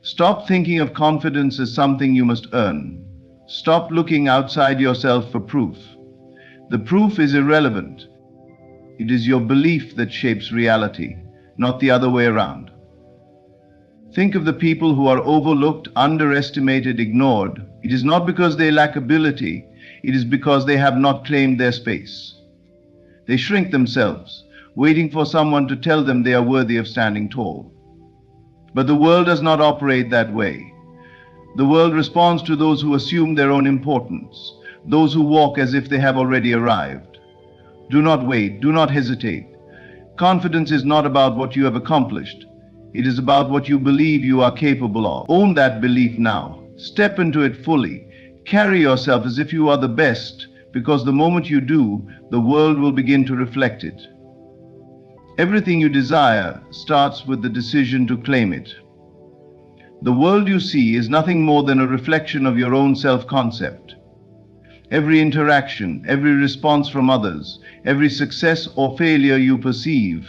A: Stop thinking of confidence as something you must earn. Stop looking outside yourself for proof. The proof is irrelevant. It is your belief that shapes reality, not the other way around. Think of the people who are overlooked, underestimated, ignored. It is not because they lack ability, it is because they have not claimed their space. They shrink themselves, waiting for someone to tell them they are worthy of standing tall. But the world does not operate that way. The world responds to those who assume their own importance, those who walk as if they have already arrived. Do not wait, do not hesitate. Confidence is not about what you have accomplished. It is about what you believe you are capable of. Own that belief now. Step into it fully. Carry yourself as if you are the best, because the moment you do, the world will begin to reflect it. Everything you desire starts with the decision to claim it. The world you see is nothing more than a reflection of your own self-concept. Every interaction, every response from others, every success or failure you perceive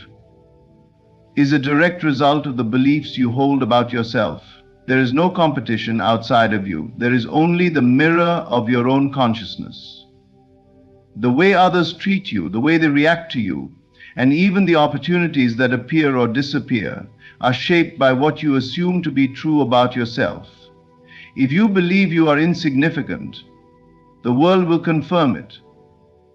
A: is a direct result of the beliefs you hold about yourself. There is no competition outside of you. There is only the mirror of your own consciousness. The way others treat you, the way they react to you, and even the opportunities that appear or disappear are shaped by what you assume to be true about yourself. If you believe you are insignificant, the world will confirm it.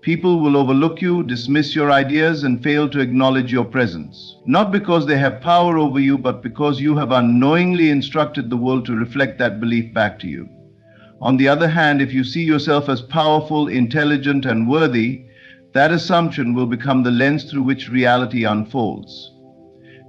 A: People will overlook you, dismiss your ideas, and fail to acknowledge your presence. Not because they have power over you, but because you have unknowingly instructed the world to reflect that belief back to you. On the other hand, if you see yourself as powerful, intelligent, and worthy, that assumption will become the lens through which reality unfolds.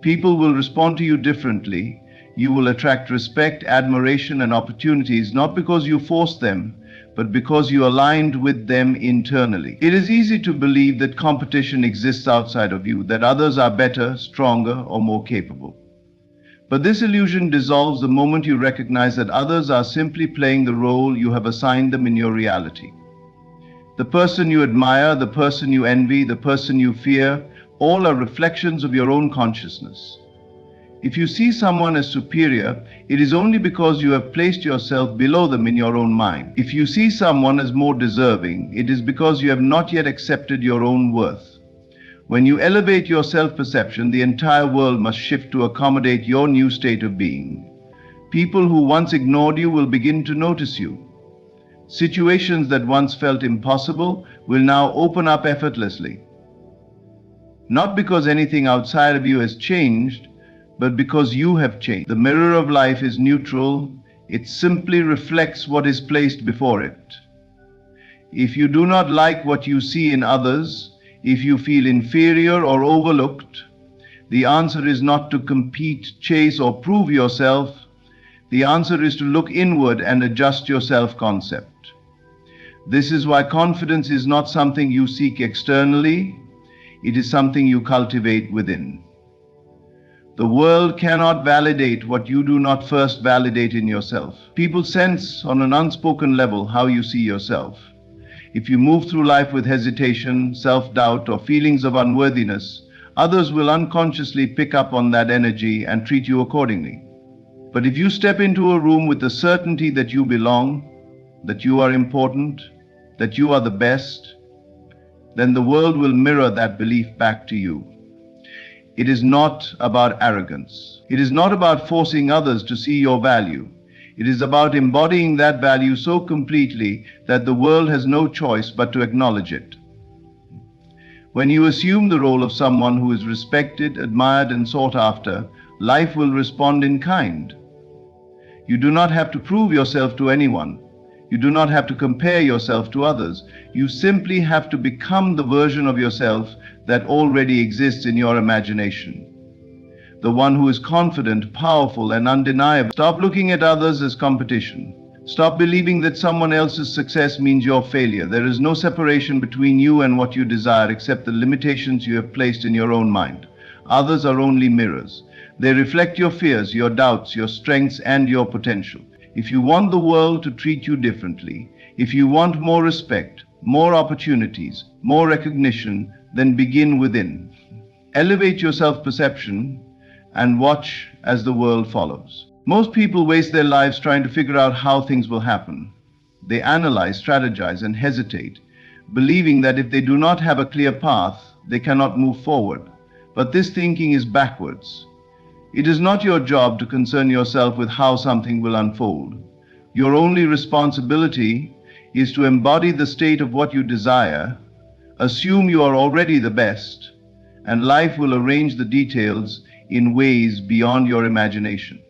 A: People will respond to you differently. You will attract respect, admiration, and opportunities not because you forced them, but because you aligned with them internally. It is easy to believe that competition exists outside of you, that others are better, stronger, or more capable. But this illusion dissolves the moment you recognize that others are simply playing the role you have assigned them in your reality. The person you admire, the person you envy, the person you fear, all are reflections of your own consciousness. If you see someone as superior, it is only because you have placed yourself below them in your own mind. If you see someone as more deserving, it is because you have not yet accepted your own worth. When you elevate your self-perception, the entire world must shift to accommodate your new state of being. People who once ignored you will begin to notice you. Situations that once felt impossible will now open up effortlessly. Not because anything outside of you has changed, but because you have changed. The mirror of life is neutral. It simply reflects what is placed before it. If you do not like what you see in others, if you feel inferior or overlooked, the answer is not to compete, chase, or prove yourself. The answer is to look inward and adjust your self-concept. This is why confidence is not something you seek externally. It is something you cultivate within. The world cannot validate what you do not first validate in yourself. People sense on an unspoken level how you see yourself. If you move through life with hesitation, self-doubt, or feelings of unworthiness, others will unconsciously pick up on that energy and treat you accordingly. But if you step into a room with the certainty that you belong, that you are important, that you are the best, then the world will mirror that belief back to you. It is not about arrogance. It is not about forcing others to see your value. It is about embodying that value so completely that the world has no choice but to acknowledge it. When you assume the role of someone who is respected, admired, and sought after, life will respond in kind. You do not have to prove yourself to anyone. You do not have to compare yourself to others. You simply have to become the version of yourself that already exists in your imagination. The one who is confident, powerful, and undeniable. Stop looking at others as competition. Stop believing that someone else's success means your failure. There is no separation between you and what you desire except the limitations you have placed in your own mind. Others are only mirrors. They reflect your fears, your doubts, your strengths, and your potential. If you want the world to treat you differently, if you want more respect, more opportunities, more recognition, then begin within. Elevate your self-perception and watch as the world follows. Most people waste their lives trying to figure out how things will happen. They analyze, strategize, and hesitate, believing that if they do not have a clear path, they cannot move forward. But this thinking is backwards. It is not your job to concern yourself with how something will unfold. Your only responsibility is to embody the state of what you desire, assume you are already the best, and life will arrange the details in ways beyond your imagination.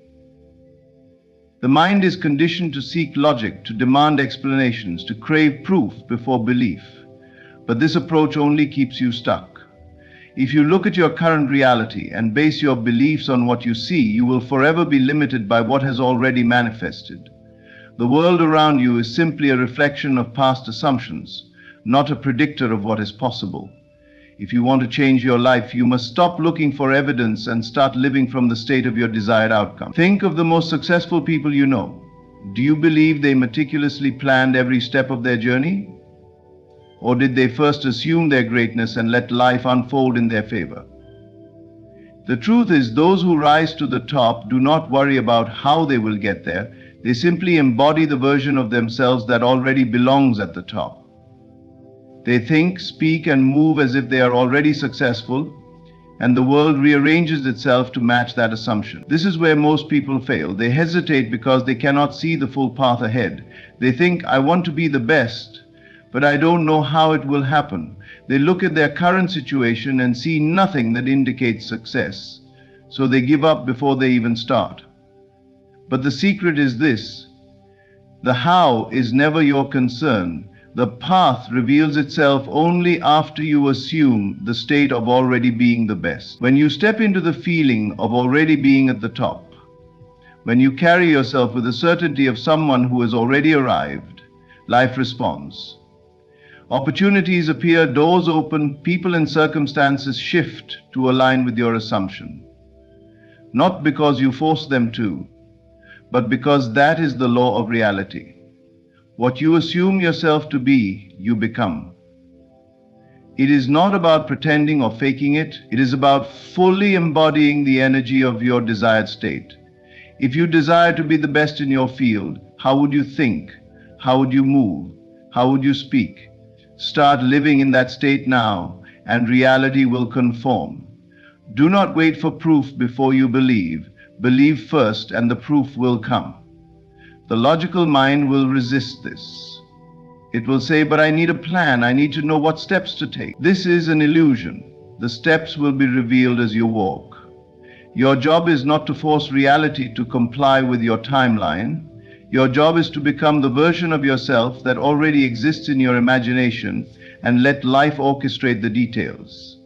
A: The mind is conditioned to seek logic, to demand explanations, to crave proof before belief. But this approach only keeps you stuck. If you look at your current reality and base your beliefs on what you see, you will forever be limited by what has already manifested. The world around you is simply a reflection of past assumptions, not a predictor of what is possible. If you want to change your life, you must stop looking for evidence and start living from the state of your desired outcome. Think of the most successful people you know. Do you believe they meticulously planned every step of their journey? Or did they first assume their greatness and let life unfold in their favor? The truth is, those who rise to the top do not worry about how they will get there. They simply embody the version of themselves that already belongs at the top. They think, speak, and move as if they are already successful, and the world rearranges itself to match that assumption. This is where most people fail. They hesitate because they cannot see the full path ahead. They think, I want to be the best, but I don't know how it will happen. They look at their current situation and see nothing that indicates success, so they give up before they even start. But the secret is this: the how is never your concern. The path reveals itself only after you assume the state of already being the best. When you step into the feeling of already being at the top, when you carry yourself with the certainty of someone who has already arrived, life responds. Opportunities appear, doors open, people and circumstances shift to align with your assumption. Not because you force them to, but because that is the law of reality. What you assume yourself to be, you become. It is not about pretending or faking it. It is about fully embodying the energy of your desired state. If you desire to be the best in your field, how would you think? How would you move? How would you speak? Start living in that state now, and reality will conform. Do not wait for proof before you believe. Believe first, and the proof will come. The logical mind will resist this. It will say, but I need a plan. I need to know what steps to take. This is an illusion. The steps will be revealed as you walk. Your job is not to force reality to comply with your timeline. Your job is to become the version of yourself that already exists in your imagination and let life orchestrate the details.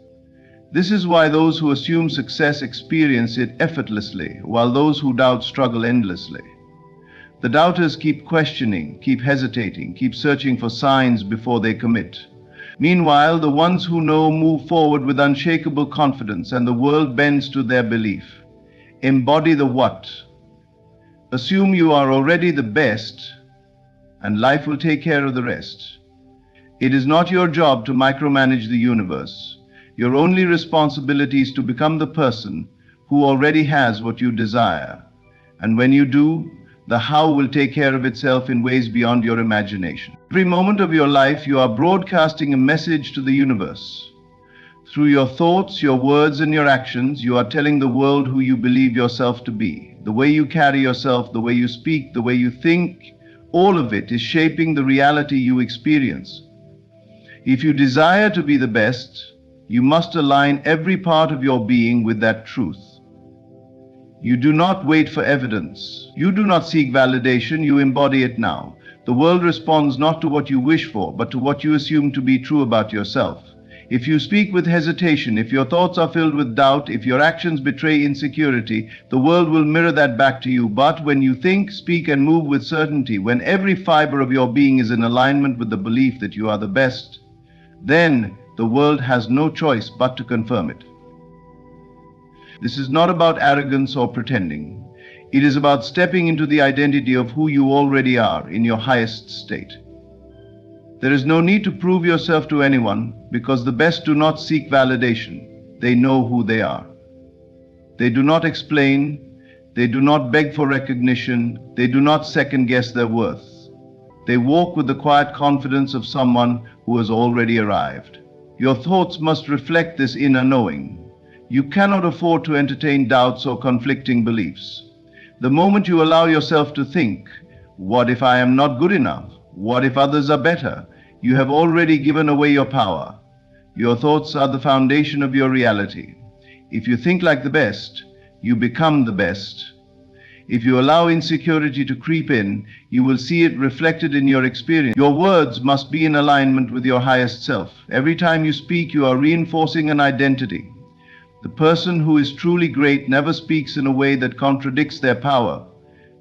A: This is why those who assume success experience it effortlessly, while those who doubt struggle endlessly. The doubters keep questioning, keep hesitating, keep searching for signs before they commit. Meanwhile, the ones who know move forward with unshakable confidence, and the world bends to their belief. Embody the what. Assume you are already the best, and life will take care of the rest. It is not your job to micromanage the universe. Your only responsibility is to become the person who already has what you desire. And when you do, the how will take care of itself in ways beyond your imagination. Every moment of your life, you are broadcasting a message to the universe. Through your thoughts, your words, and your actions, you are telling the world who you believe yourself to be. The way you carry yourself, the way you speak, the way you think, all of it is shaping the reality you experience. If you desire to be the best, you must align every part of your being with that truth. You do not wait for evidence. You do not seek validation, you embody it now. The world responds not to what you wish for, but to what you assume to be true about yourself. If you speak with hesitation, if your thoughts are filled with doubt, if your actions betray insecurity, the world will mirror that back to you. But when you think, speak, and move with certainty, when every fiber of your being is in alignment with the belief that you are the best, then the world has no choice but to confirm it. This is not about arrogance or pretending. It is about stepping into the identity of who you already are in your highest state. There is no need to prove yourself to anyone, because the best do not seek validation. They know who they are. They do not explain. They do not beg for recognition. They do not second guess their worth. They walk with the quiet confidence of someone who has already arrived. Your thoughts must reflect this inner knowing. You cannot afford to entertain doubts or conflicting beliefs. The moment you allow yourself to think, what if I am not good enough? What if others are better? You have already given away your power. Your thoughts are the foundation of your reality. If you think like the best, you become the best. If you allow insecurity to creep in, you will see it reflected in your experience. Your words must be in alignment with your highest self. Every time you speak, you are reinforcing an identity. The person who is truly great never speaks in a way that contradicts their power.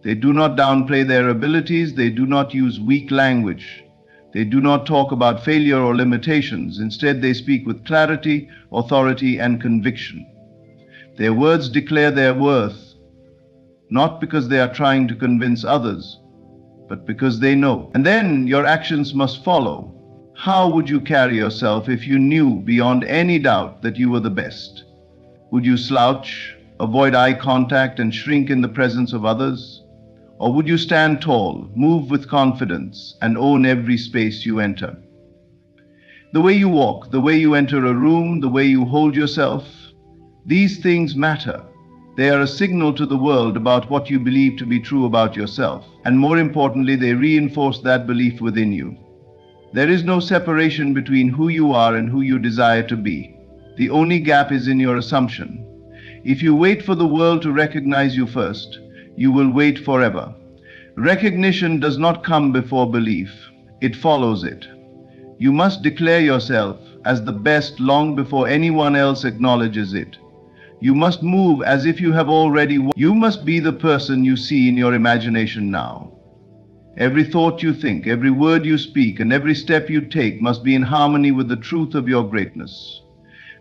A: They do not downplay their abilities. They do not use weak language. They do not talk about failure or limitations. Instead, they speak with clarity, authority, and conviction. Their words declare their worth, not because they are trying to convince others, but because they know. And then your actions must follow. How would you carry yourself if you knew beyond any doubt that you were the best? Would you slouch, avoid eye contact, and shrink in the presence of others? Or would you stand tall, move with confidence, and own every space you enter? The way you walk, the way you enter a room, the way you hold yourself, these things matter. They are a signal to the world about what you believe to be true about yourself. And more importantly, they reinforce that belief within you. There is no separation between who you are and who you desire to be. The only gap is in your assumption. If you wait for the world to recognize you first, you will wait forever. Recognition does not come before belief. It follows it. You must declare yourself as the best long before anyone else acknowledges it. You must move as if you have already won. You must be the person you see in your imagination now. Every thought you think, every word you speak, and every step you take must be in harmony with the truth of your greatness.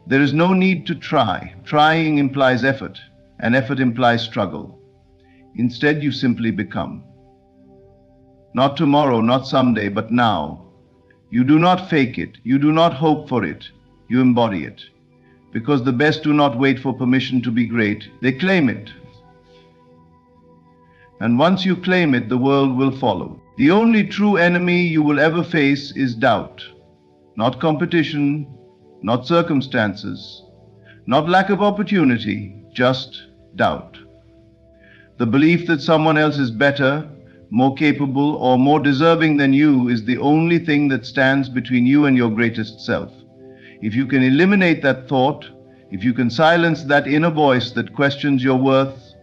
A: There is no need to try. Trying implies effort, and effort implies struggle. Instead, you simply become. Not tomorrow, not someday, but now. You do not fake it. You do not hope for it. You embody it. Because the best do not wait for permission to be great. They claim it. And once you claim it, the world will follow. The only true enemy you will ever face is doubt. Not competition, not circumstances, not lack of opportunity, just doubt. The belief that someone else is better, more capable, or more deserving than you is the only thing that stands between you and your greatest self. If you can eliminate that thought, if you can silence that inner voice that questions your worth,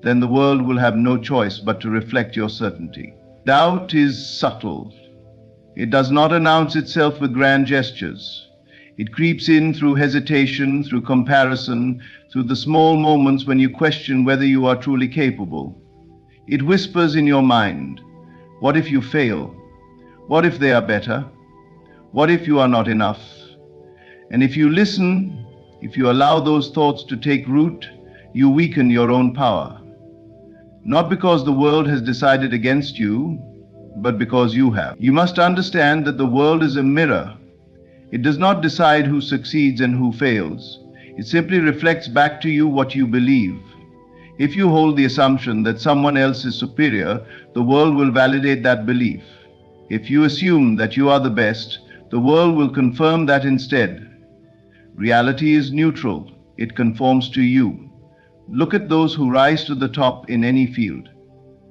A: then the world will have no choice but to reflect your certainty. Doubt is subtle. It does not announce itself with grand gestures. It creeps in through hesitation, through comparison, through the small moments when you question whether you are truly capable. It whispers in your mind, what if you fail? What if they are better? What if you are not enough? And if you listen, if you allow those thoughts to take root, you weaken your own power. Not because the world has decided against you, but because you have. You must understand that the world is a mirror. It does not decide who succeeds and who fails. It simply reflects back to you what you believe. If you hold the assumption that someone else is superior, the world will validate that belief. If you assume that you are the best, the world will confirm that instead. Reality is neutral. It conforms to you. Look at those who rise to the top in any field.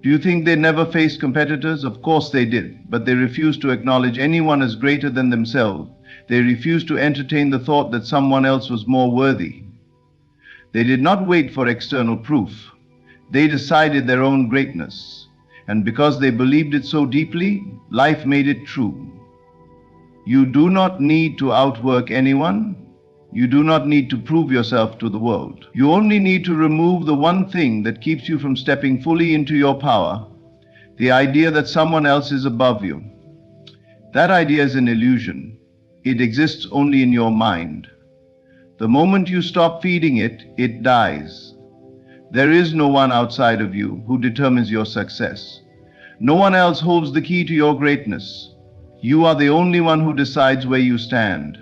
A: Do you think they never faced competitors? Of course they did, but they refused to acknowledge anyone as greater than themselves. They refused to entertain the thought that someone else was more worthy. They did not wait for external proof. They decided their own greatness. And because they believed it so deeply, life made it true. You do not need to outwork anyone. You do not need to prove yourself to the world. You only need to remove the one thing that keeps you from stepping fully into your power, the idea that someone else is above you. That idea is an illusion. It exists only in your mind. The moment you stop feeding it, it dies. There is no one outside of you who determines your success. No one else holds the key to your greatness. You are the only one who decides where you stand.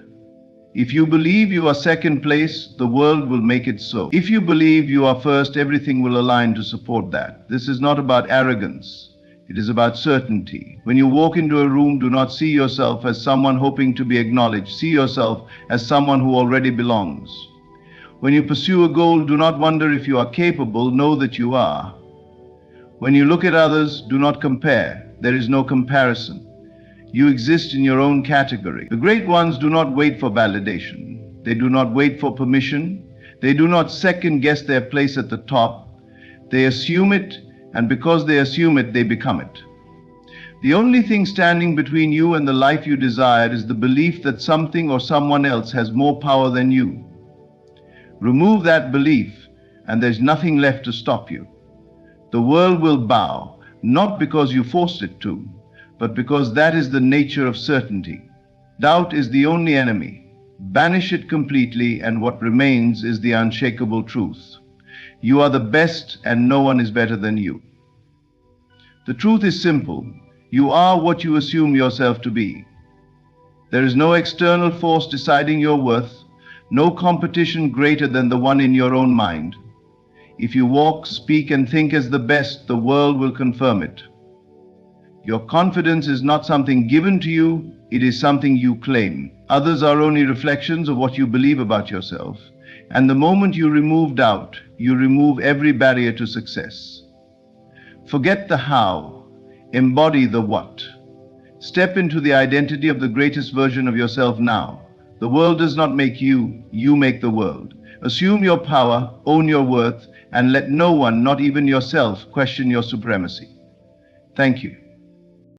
A: If you believe you are second place, the world will make it so. If you believe you are first, everything will align to support that. This is not about arrogance. It is about certainty. When you walk into a room, do not see yourself as someone hoping to be acknowledged. See yourself as someone who already belongs. When you pursue a goal, do not wonder if you are capable. Know that you are. When you look at others, do not compare. There is no comparison. You exist in your own category. The great ones do not wait for validation. They do not wait for permission. They do not second guess their place at the top. They assume it, and because they assume it, they become it. The only thing standing between you and the life you desire is the belief that something or someone else has more power than you. Remove that belief, and there's nothing left to stop you. The world will bow, not because you forced it to, but because that is the nature of certainty. Doubt is the only enemy. Banish it completely, and what remains is the unshakable truth. You are the best, and no one is better than you. The truth is simple. You are what you assume yourself to be. There is no external force deciding your worth, no competition greater than the one in your own mind. If you walk, speak, and think as the best, the world will confirm it. Your confidence is not something given to you, it is something you claim. Others are only reflections of what you believe about yourself. And the moment you remove doubt, you remove every barrier to success. Forget the how, embody the what. Step into the identity of the greatest version of yourself now. The world does not make you, you make the world. Assume your power, own your worth, and let no one, not even yourself, question your supremacy. Thank you.